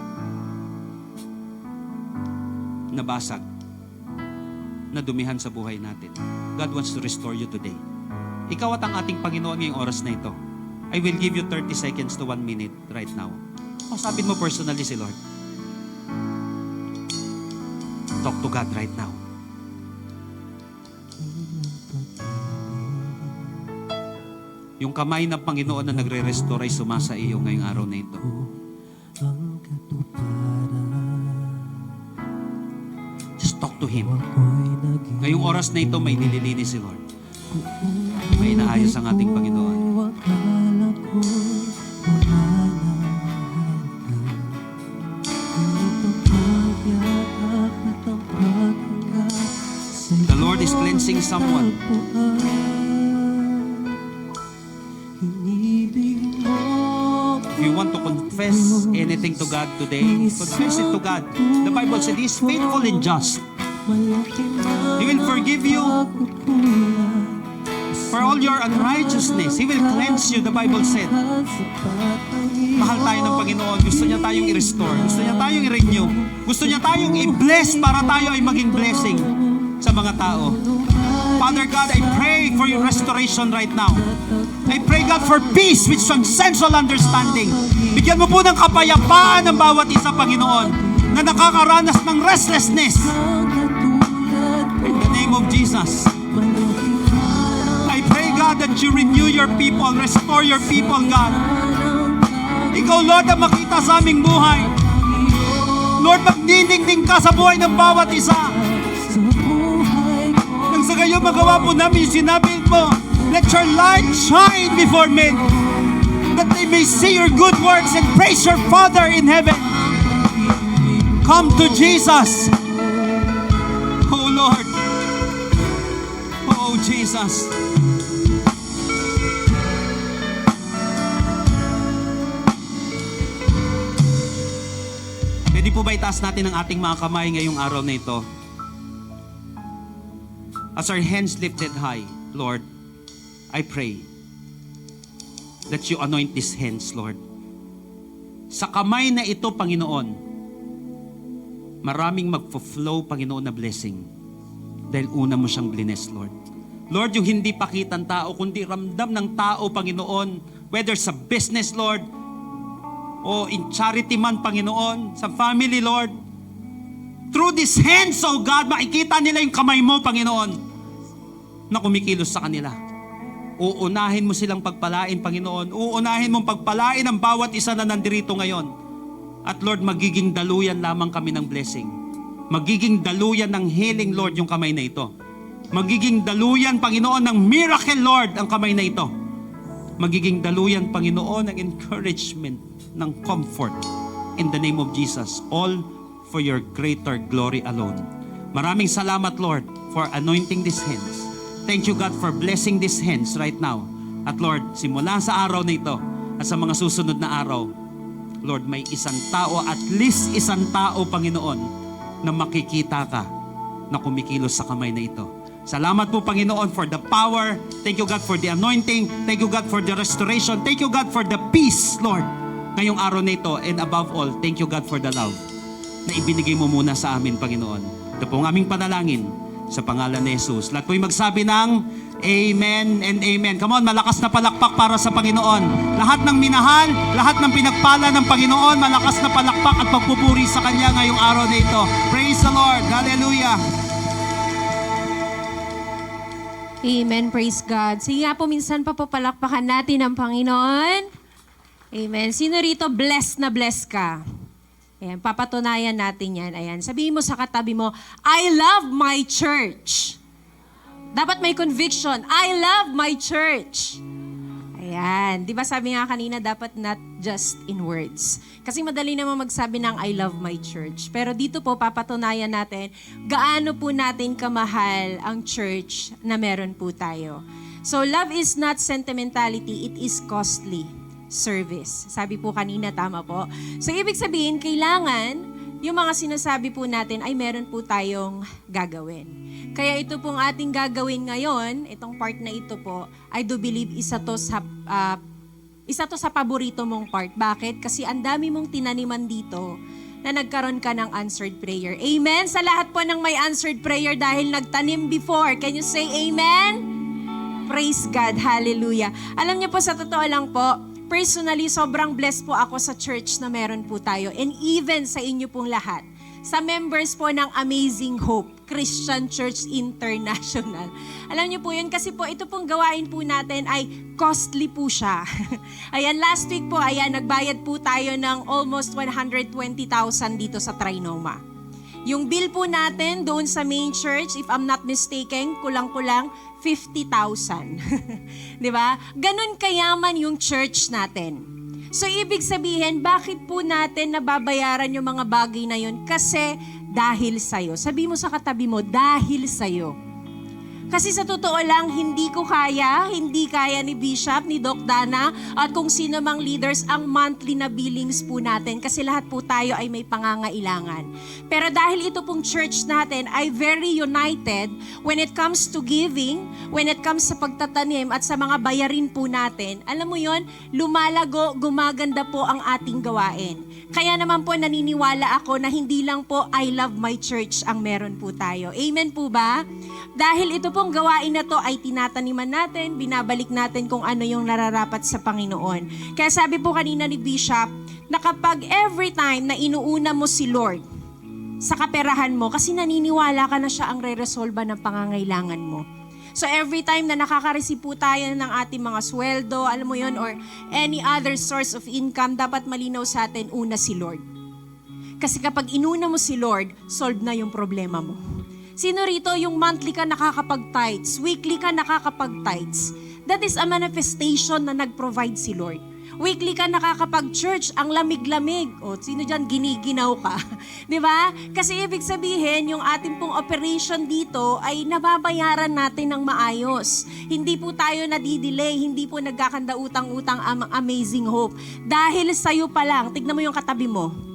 nabasag, nadumihan sa buhay natin. God wants to restore you today. Ikaw at ang ating Panginoon ngayong oras na ito. I will give you 30 seconds to 1 minute right now. Kausapin mo personally si Lord. Talk to God right now. Yung kamay ng Panginoon na nagre-restore ay sumasa iyo ngayong araw na ito. Ang katuparan, Just talk to Him. ako'y naging Ngayong oras na ito may nililinis si Lord. May inaayos ang ating Panginoon. akala ko'y wala na hanggan. Ngunit ang pagyakap at ang paghanggang sa'yo The Lord is cleansing someone. natagpuan. Inibig mo If you want to confess anything to God today, confess it to God. The Bible said He is faithful and just. malaki na He will forgive you pagkukulang. for all your unrighteousness. He will cleanse you, the Bible said. Mahal tayo ng Panginoon. Gusto niya tayong i-restore. Gusto niya tayong i-renew. Gusto niya tayong i-bless para tayo ay maging blessing sa mga tao. Father God, I pray for your restoration right now. I pray God, for peace which transcends all understanding. Bigyan mo po ng kapayapaan ng bawat isa, Panginoon, na nakakaranas ng restlessness. In the name of Jesus. I pray, God, that you renew your people, restore your people, God. Ikaw, Lord, ang makita sa aming buhay. Lord, magdinding ka sa buhay ng bawat isa. Nang sa gayon magawa po namin yung sinabi mo, let your light shine before men, that they may see your good works and praise your Father in heaven. Come to Jesus. Oh Lord. Oh Jesus. Pwede po ba itaas natin ang ating mga kamay ngayong araw na ito? As our hands lifted high, Lord, I pray that you anoint these hands, Lord. Sa kamay na ito, Panginoon, maraming magfo-flow, Panginoon, na blessing. Dahil una mo siyang bless, Lord. Lord, yung hindi pakitang tao, kundi ramdam ng tao, Panginoon, whether sa business, Lord, o in charity man, Panginoon, sa family, Lord, through these hands, oh God, makikita nila yung kamay mo, Panginoon, na kumikilos sa kanila. Uunahin mo silang pagpalain, Panginoon. Uunahin mong pagpalain ang bawat isa na nandirito ngayon. At Lord, magiging daluyan lamang kami ng blessing. Magiging daluyan ng healing, Lord, yung kamay na ito. Magiging daluyan, Panginoon, ng miracle, Lord, ang kamay na ito. Magiging daluyan, Panginoon, ng encouragement, ng comfort. In the name of Jesus. All for your greater glory alone. Maraming salamat, Lord, for anointing these hands. Thank you, God, for blessing these hands right now. At Lord, simula sa araw na ito at sa mga susunod na araw, Lord, may isang tao, at least isang tao, Panginoon, na makikita ka na kumikilos sa kamay na ito. Salamat po, Panginoon, for the power. Thank you, God, for the anointing. Thank you, God, for the restoration. Thank you, God, for the peace, Lord, ngayong araw na ito. And above all, thank you, God, for the love na ibinigay mo muna sa amin, Panginoon. Ito po ang aming panalangin sa pangalan ni Jesus. Lahat po'y magsabi ng Amen and Amen. Come on, malakas na palakpak para sa Panginoon. Lahat ng minahal, lahat ng pinagpala ng Panginoon, malakas na palakpak at pagpupuri sa Kanya ngayong araw na ito. Praise the Lord. Hallelujah. Amen. Praise God. Sige nga po, minsan pa papalakpakan natin ang Panginoon. Amen. Sino rito blessed na blessed ka? Ayan, papatunayan natin yan. Ayan, sabihin mo sa katabi mo, I love my church. Dapat may conviction, I love my church. Ayan, di ba sabi nga kanina, dapat not just in words. Kasi madali naman magsabi ng I love my church. Pero dito po, papatunayan natin, gaano po natin kamahal ang church na meron po tayo. So, love is not sentimentality, it is costly service. Sabi po kanina, tama po. So, ibig sabihin, kailangan yung mga sinasabi po natin ay meron po tayong gagawin. Kaya ito pong ating gagawin ngayon, itong part na ito po, I do believe isa to sa paborito mong part. Bakit? Kasi ang dami mong tinaniman dito na nagkaroon ka ng answered prayer. Amen? Sa lahat po ng may answered prayer dahil nagtanim before. Can you say amen? Praise God. Hallelujah. Alam niyo po, sa totoo lang po, personally, sobrang blessed po ako sa church na meron po tayo. And even sa inyo pong lahat. Sa members po ng Amazing Hope Christian Church International. Alam niyo po yun, kasi po ito pong gawain po natin ay costly po siya. Ayan, last week po, ayan, nagbayad po tayo ng almost 120,000 dito sa Trinoma. Yung bill po natin doon sa main church, if I'm not mistaken, kulang-kulang 50,000. 'Di ba? Ganun kayaman yung church natin. So ibig sabihin, bakit po natin nababayaran yung mga bagay na yun? Kasi dahil sa'yo. Sabi mo sa katabi mo, dahil sa'yo. Kasi sa totoo lang, hindi kaya ni Bishop, ni Doc Dana, at kung sino mang leaders ang monthly na billings po natin kasi lahat po tayo ay may pangangailangan. Pero dahil ito pong church natin ay very united when it comes to giving, when it comes sa pagtatanim at sa mga bayarin po natin, alam mo yon, lumalago, gumaganda po ang ating gawain. Kaya naman po naniniwala ako na hindi lang po I love my church ang meron po tayo. Amen po ba? Dahil ito po pong gawain na to ay tinataniman natin, binabalik natin kung ano yung nararapat sa Panginoon. Kaya sabi po kanina ni Bishop, na kapag every time na inuuna mo si Lord sa kaperahan mo, kasi naniniwala ka na siya ang re-resolba ng pangangailangan mo. So every time na nakaka-receive po tayo ng ating mga sweldo, alam mo yon, or any other source of income, dapat malinaw sa atin, una si Lord. Kasi kapag inuna mo si Lord, solve na yung problema mo. Sino rito yung monthly ka nakakapag-tithes, weekly ka nakakapag-tithes? That is a manifestation na nag-provide si Lord. Weekly ka nakakapag-church, ang lamig-lamig. O, sino dyan, giniginaw ka? Di ba? Kasi ibig sabihin, yung ating pong operation dito ay nababayaran natin ng maayos. Hindi po tayo nadidelay, hindi po nagkakanda utang-utang ang amazing hope. Dahil sa'yo pa lang, tignan mo yung katabi mo.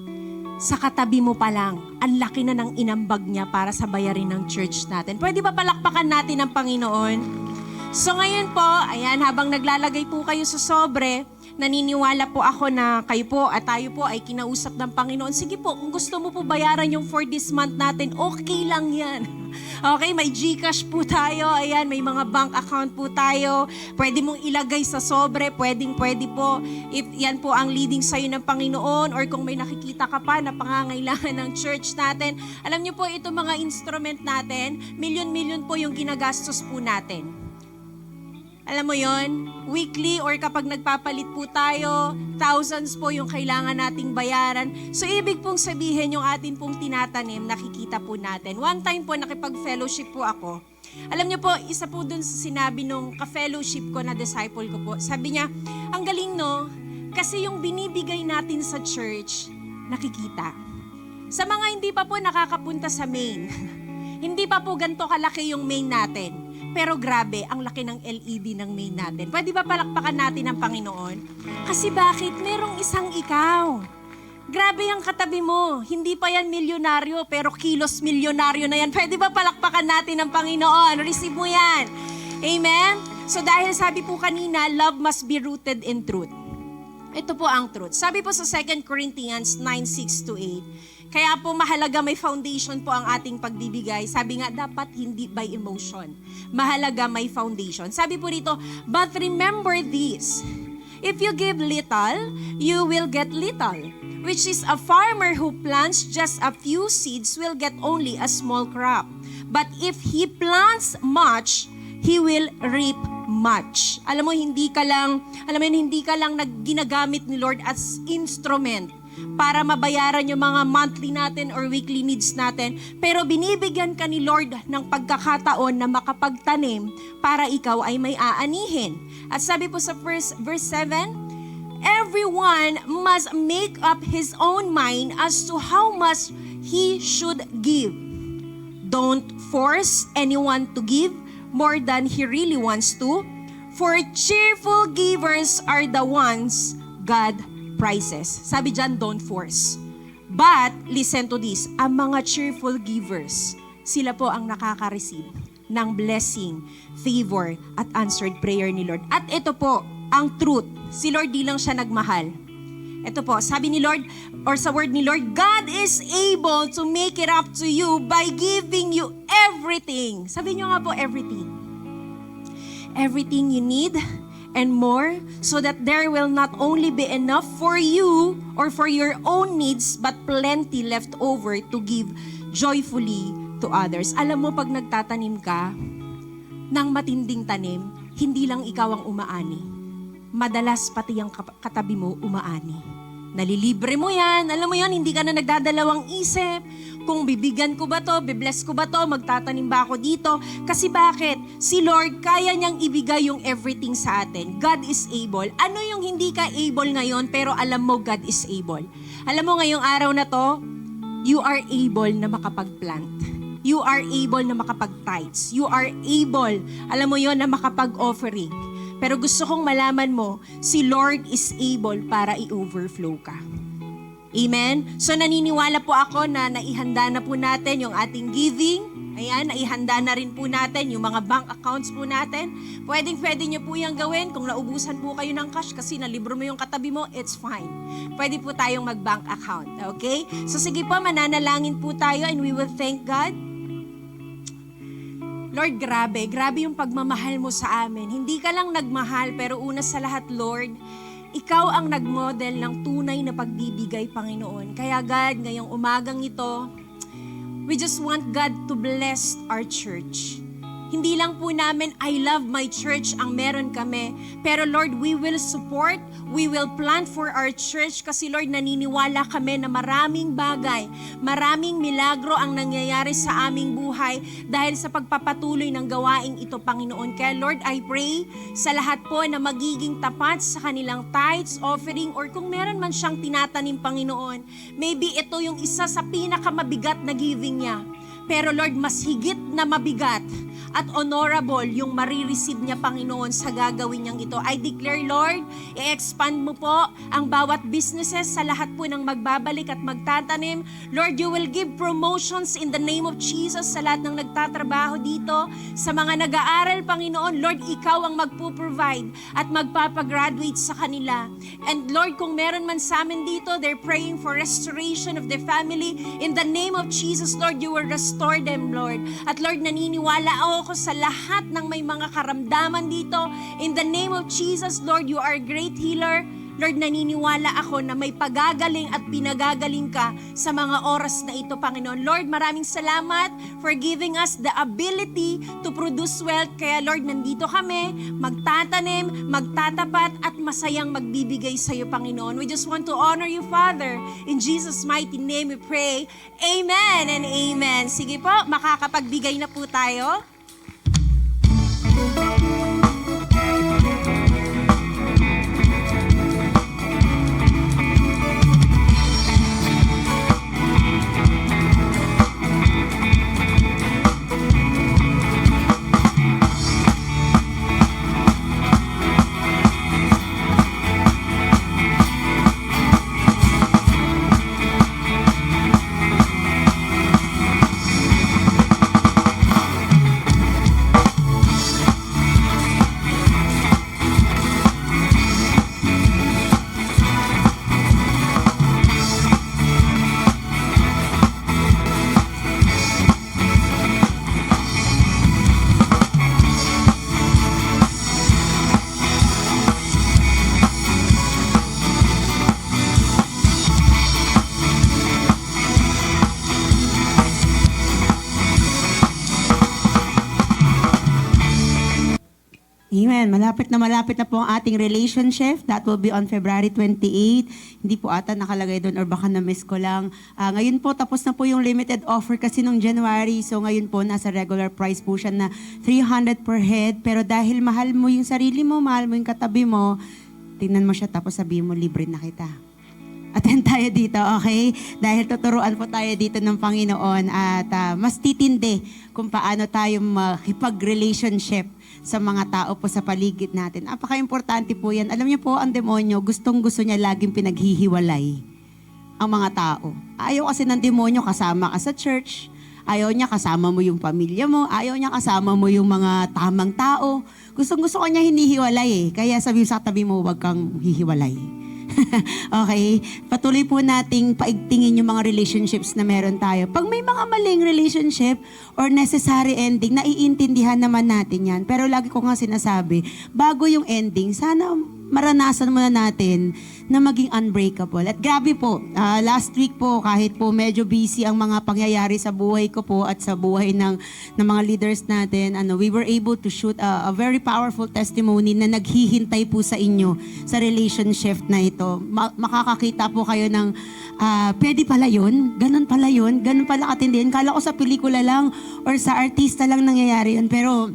Sa katabi mo pa lang, ang laki na ng inambag niya para sa bayarin ng church natin. Pwede ba palakpakan natin ang Panginoon? So ngayon po, ayan, habang naglalagay po kayo sa sobre, naniniwala po ako na kayo po at tayo po ay kinausap ng Panginoon. Sige po, kung gusto mo po bayaran yung for this month natin, okay lang yan. Okay, may GCash po tayo, ayan, may mga bank account po tayo. Pwede mong ilagay sa sobre, pwede po. If yan po ang leading sa'yo ng Panginoon or kung may nakikita ka pa na pangangailangan ng church natin. Alam niyo po, ito mga instrument natin, milyon-milyon po yung ginagastos po natin. Alam mo yon, weekly or kapag nagpapalit po tayo, thousands po yung kailangan nating bayaran. So ibig pong sabihin yung atin pong tinatanim, nakikita po natin. One time po nakipag-fellowship po ako. Alam niyo po, isa po dun sa sinabi nung ka-fellowship ko na disciple ko po. Sabi niya, ang galing no, kasi yung binibigay natin sa church, nakikita. Sa mga hindi pa po nakakapunta sa main, hindi pa po ganito kalaki yung main natin. Pero grabe, ang laki ng LED ng main natin. Pwede ba palakpakan natin ang Panginoon? Kasi bakit? Merong isang ikaw. Grabe ang katabi mo. Hindi pa yan milyonaryo, pero kilos milyonaryo na yan. Pwede ba palakpakan natin ang Panginoon? Receive mo yan. Amen? So dahil sabi po kanina, love must be rooted in truth. Ito po ang truth. Sabi po sa 2 Corinthians 9:6-8, kaya po mahalaga may foundation po ang ating pagbibigay. Sabi nga, dapat hindi by emotion. Mahalaga may foundation. Sabi po rito, but remember this, if you give little, you will get little. Which is a farmer who plants just a few seeds will get only a small crop. But if he plants much, he will reap much. Alam mo, hindi ka lang ginagamit ni Lord as instrument para mabayaran yung mga monthly natin or weekly needs natin. Pero binibigyan ka ni Lord ng pagkakataon na makapagtanim para ikaw ay may aanihin. At sabi po sa verse 7, everyone must make up his own mind as to how much he should give. Don't force anyone to give more than he really wants to, for cheerful givers are the ones God prizes. Sabi dyan, don't force. But, listen to this, ang mga cheerful givers, sila po ang nakaka-receive ng blessing, favor, at answered prayer ni Lord. At ito po, ang truth, si Lord di lang siya nagmahal. Ito po, sabi ni Lord, or sa word ni Lord, God is able to make it up to you by giving you everything. Sabi niyo nga po, everything. Everything you need and more, so that there will not only be enough for you or for your own needs, but plenty left over to give joyfully to others. Alam mo, pag nagtatanim ka ng matinding tanim, hindi lang ikaw ang umaani. Madalas pati ang katabi mo umaani. Nalilibre mo yan. Alam mo yan, hindi ka na nagdadalawang isip. Kung bibigyan ko ba to, bibless ko ba to, magtatanim ba ako dito? Kasi bakit? Si Lord, kaya niyang ibigay yung everything sa atin. God is able. Ano yung hindi ka able ngayon, pero alam mo God is able? Alam mo ngayong araw na to, you are able na makapag-plant. You are able na makapag-tithes. You are able, alam mo yon, na makapag-offering. Pero gusto kong malaman mo, si Lord is able para i-overflow ka. Amen? So naniniwala po ako na naihanda na po natin yung ating giving. Ayan, naihanda na rin po natin yung mga bank accounts po natin. Pwede nyo po yung gawin. Kung naubusan po kayo ng cash kasi nalibro mo yung katabi mo, it's fine. Pwede po tayong mag-bank account. Okay? So sige po, mananalangin po tayo and we will thank God. Lord, grabe yung pagmamahal mo sa amin. Hindi ka lang nagmahal, pero una sa lahat, Lord, ikaw ang nagmodel ng tunay na pagbibigay, Panginoon. Kaya God, ngayong umagang ito, we just want God to bless our church. Hindi lang po namin, I love my church ang meron kami. Pero Lord, we will support, we will plan for our church kasi Lord, naniniwala kami na maraming bagay, maraming milagro ang nangyayari sa aming buhay dahil sa pagpapatuloy ng gawaing ito, Panginoon. Kaya Lord, I pray sa lahat po na magiging tapat sa kanilang tithes, offering, or kung meron man siyang tinatanim, Panginoon, maybe ito yung isa sa pinakamabigat na giving niya. Pero Lord, mas higit na mabigat at honorable yung marireceive niya, Panginoon, sa gagawin niyang ito. I declare, Lord, i-expand mo po ang bawat businesses sa lahat po ng magbabalik at magtatanim. Lord, you will give promotions in the name of Jesus sa lahat ng nagtatrabaho dito. Sa mga nag-aaral, Panginoon, Lord, ikaw ang magpo-provide at magpapagraduate sa kanila. And Lord, kung meron man sa amin dito, they're praying for restoration of their family. In the name of Jesus, Lord, you will restore them, Lord. At Lord, naniniwala ako sa lahat ng may mga karamdaman dito. In the name of Jesus, Lord, you are a great healer. Lord, naniniwala ako na may pagagaling at pinagagaling ka sa mga oras na ito, Panginoon. Lord, maraming salamat for giving us the ability to produce wealth. Kaya Lord, nandito kami, magtatanim, magtatapat at masayang magbibigay sa iyo, Panginoon. We just want to honor you, Father. In Jesus' mighty name we pray. Amen and amen. Sige po, makakapagbigay na po tayo. Amen. Malapit na po ang ating relationship. That will be on February 28. Hindi po ata nakalagay doon or baka na-miss ko lang. Ngayon po, tapos na po yung limited offer kasi nung January. So ngayon po, nasa regular price po siya na 300 per head. Pero dahil mahal mo yung sarili mo, mahal mo yung katabi mo, tingnan mo siya tapos sabihin mo, libre na kita. Attend tayo dito, okay? Dahil tuturuan po tayo dito ng Panginoon at mas titindi kung paano tayo makipag-relationship sa mga tao po sa paligid natin. Napaka-importante po yan. Alam niyo po, ang demonyo, gustong-gusto niya laging pinaghihiwalay ang mga tao. Ayaw kasi ng demonyo kasama ka sa church. Ayaw niya kasama mo yung pamilya mo. Ayaw niya kasama mo yung mga tamang tao. Gustong-gusto ko niya hinihiwalay eh. Kaya sabi sa tabi mo, huwag kang hihiwalay. Okay? Patuloy po nating paigtingin yung mga relationships na meron tayo. Pag may mga maling relationship or necessary ending, naiintindihan naman natin yan. Pero lagi ko nga sinasabi, bago yung ending, sana maranasan muna natin na maging unbreakable. At grabe po, last week po, kahit po medyo busy ang mga pangyayari sa buhay ko po at sa buhay ng mga leaders natin, we were able to shoot a very powerful testimony na naghihintay po sa inyo sa relationship na ito. Makakakita po kayo ng, pwede pala yun, ganun pala katindihan. Kala ko sa pelikula lang or sa artista lang nangyayari yun, pero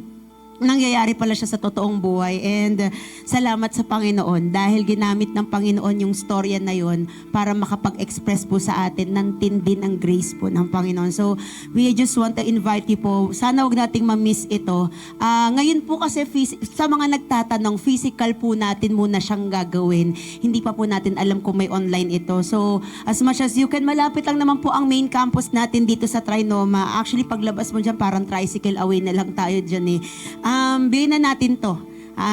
nangyayari pala siya sa totoong buhay. And salamat sa Panginoon dahil ginamit ng Panginoon yung storya na yon para makapag-express po sa atin ng tindi ng grace po ng Panginoon. So, we just want to invite you po. Sana wag nating ma-miss ito. Ngayon po kasi sa mga nagtatanong, physical po natin muna siyang gagawin. Hindi pa po natin alam kung may online ito. So, as much as you can, malapit lang naman po ang main campus natin dito sa Trinoma. Actually, paglabas mo dyan, parang tricycle away na lang tayo dyan eh. Bigyan na natin to.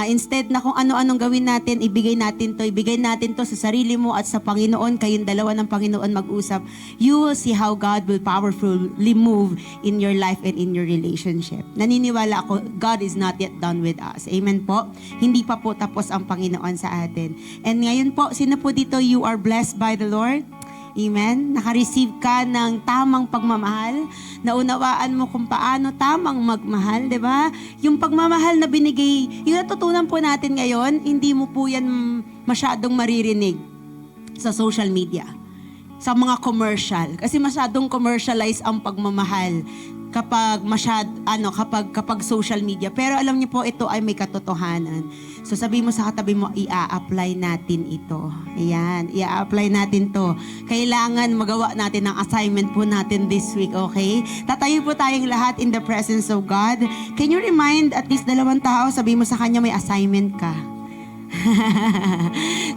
Instead na kung ano-anong gawin natin, ibigay natin to sa sarili mo at sa Panginoon, kayong dalawa ng Panginoon mag-usap, you will see how God will powerfully move in your life and in your relationship. Naniniwala ako, God is not yet done with us. Amen po? Hindi pa po tapos ang Panginoon sa atin. And ngayon po, sino po dito, you are blessed by the Lord? Amen? Nakareceive ka ng tamang pagmamahal. Naunawaan mo kung paano tamang magmahal, di ba? Yung pagmamahal na binigay, yung natutunan po natin ngayon, hindi mo po yan masyadong maririnig sa social media, sa mga commercial. Kasi masyadong commercialize ang pagmamahal kapag kapag social media. Pero alam niyo po, ito ay may katotohanan. So sabi mo sa katabi mo, i-apply natin ito. Ayan, i-apply natin to. Kailangan magawa natin ang assignment po natin this week, okay? Tatayo po tayong lahat in the presence of God. Can you remind at least 2 tao, sabi mo sa kanya may assignment ka.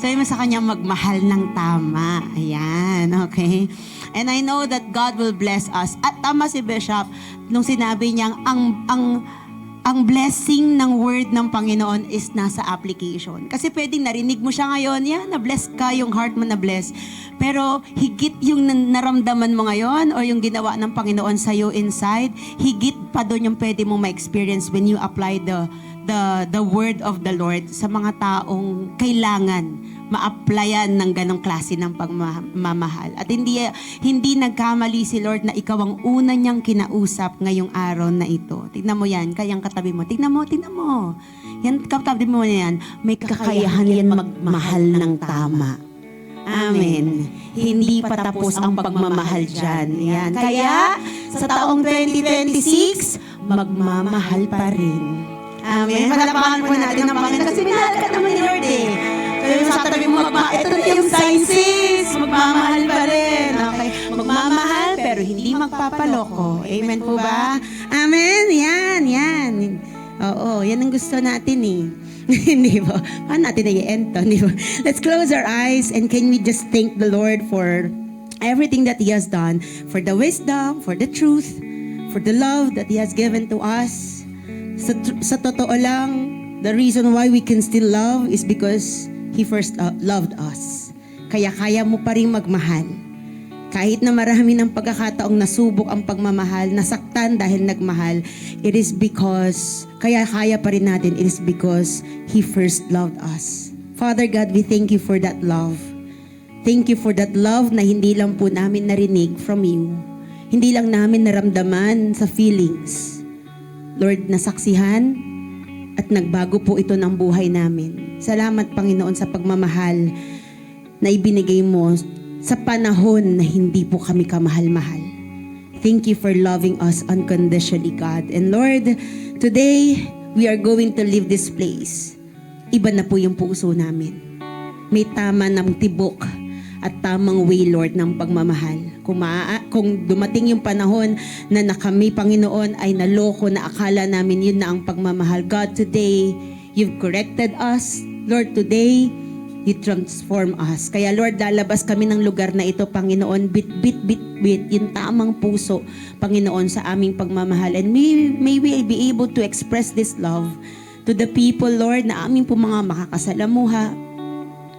Sabi mo sa kanya, magmahal ng tama. Ayan, okay? And I know that God will bless us. At tama si Bishop nung sinabi niyang ang blessing ng word ng Panginoon is nasa application. Kasi pwedeng narinig mo siya ngayon, yan, na-bless ka, yung heart mo na-bless. Pero higit yung naramdaman mo ngayon o yung ginawa ng Panginoon sa'yo inside, higit pa doon yung pwede mo ma-experience when you apply the word of the Lord sa mga taong kailangan ma-applyan ng ganong klase ng pagmamahal. At hindi nagkamali si Lord na ikaw ang una niyang kinausap ngayong araw na ito. Tignan mo yan, kayang katabi mo. Tignan mo. Yan, katabi mo na yan. May kakayahan yan magmahal ng tama. Amen. Hindi pa tapos ang pagmamahal dyan. Yan. Kaya, sa taong 2026, magmamahal pa rin. Amen. Palapakan po natin ang Panginoon kasi minahal ka naman ni Lord eh. Kaya sa tabi mo, ito na yung signs, magmamahal pa rin. Okay? Magmamahal pero hindi magpapaloko. Amen po ba? Amen. Yan. Oo, yan ang gusto natin eh. Hindi po. Paano natin na-i-end to? Hindi po. Let's close our eyes and can we just thank the Lord for everything that He has done, for the wisdom, for the truth, for the love that He has given to us. Sa totoo lang, the reason why we can still love is because He first loved us. Kaya mo pa rin magmahal. Kahit na marami ng pagkakataong nasubok ang pagmamahal, nasaktan dahil nagmahal, it is because, kaya pa rin natin, it is because He first loved us. Father God, we thank You for that love. Thank You for that love na hindi lang po namin narinig from You. Hindi lang namin naramdaman sa feelings. Lord, nasaksihan at nagbago po ito ng buhay namin. Salamat, Panginoon, sa pagmamahal na ibinigay mo sa panahon na hindi po kami kamahal-mahal. Thank You for loving us unconditionally, God. And Lord, today, we are going to leave this place. Iba na po yung puso namin. May tama ng tibok at tamang way, Lord, ng pagmamahal. Kung dumating yung panahon na kami, Panginoon, ay naloko na akala namin yun na ang pagmamahal. God, today, You've corrected us. Lord, today, You transform us. Kaya Lord, lalabas kami ng lugar na ito, Panginoon, bit, yung tamang puso, Panginoon, sa aming pagmamahal. And may we be able to express this love to the people, Lord, na aming po mga makakasalamuha.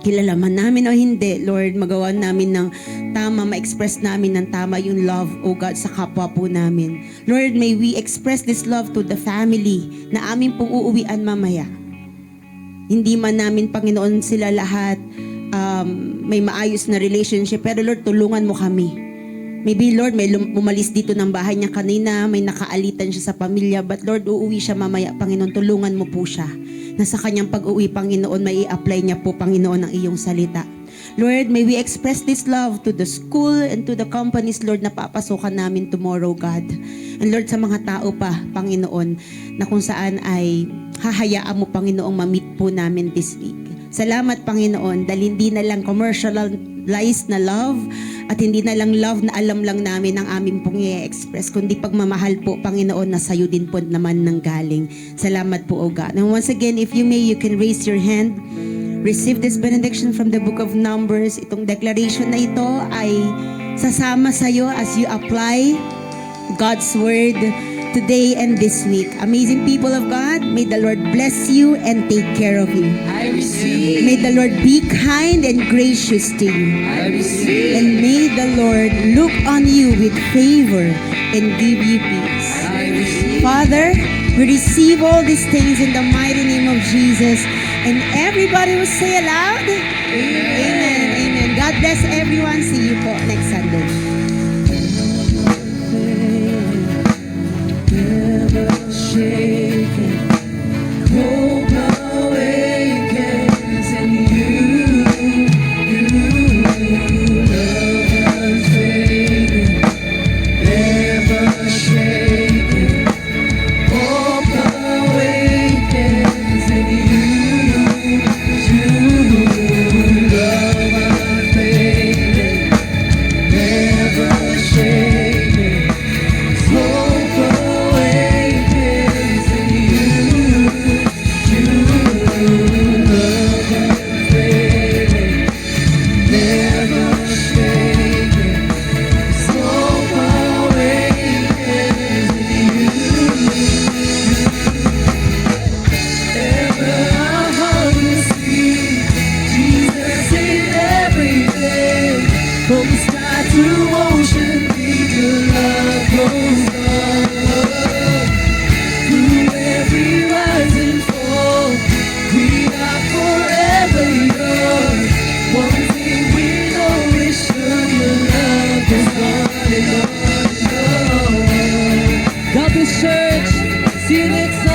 Kilala man namin o hindi, Lord, magawa namin ng tama, ma-express namin ng tama yung love, O God, sa kapwa po namin. Lord, may we express this love to the family na aming pong uuwian mamaya. Hindi man namin, Panginoon, sila lahat may maayos na relationship, pero Lord, tulungan mo kami. Maybe, Lord, may umalis dito ng bahay niya kanina, may nakaalitan siya sa pamilya, but Lord, uuwi siya mamaya, Panginoon, tulungan mo po siya. Na sa kanyang pag-uwi, Panginoon, may i-apply niya po, Panginoon, ang iyong salita. Lord, may we express this love to the school and to the companies, Lord, na papasokan namin tomorrow, God. And Lord, sa mga tao pa, Panginoon, na kung saan ay hahayaan mo, Panginoong, ma-meet po namin this week. Salamat, Panginoon, dahil hindi na lang commercialized na love at hindi na lang love na alam lang namin ang aming pong i-express, kundi pagmamahal po, Panginoon, na sa'yo din po naman nang galing. Salamat po, O God. And once again, if you may, you can raise your hand. Receive this benediction from the book of Numbers. Itong declaration na ito ay sasama sa'yo as you apply God's word today and this week. Amazing people of God, may the Lord bless you and take care of you. I receive. May the Lord be kind and gracious to you. I receive. And may the Lord look on you with favor and give you peace. I receive. Father, we receive all these things in the mighty name of Jesus. And everybody will say aloud, Amen. Amen. God bless everyone. See you po next Sunday. Never shaken, hope awakens in you. Love unfading, never shaken, hope awakens in you. Love unfading, never shaken. Hope awakens in you. Love unfading, never shaken. Hope awakens in you. Ever our heart will sing, Jesus in everything. From sky to ocean, your love goes on. Through every rise and fall, we are forever yours. One thing we know is sure, your love goes on and on and on. God bless church. See you next time.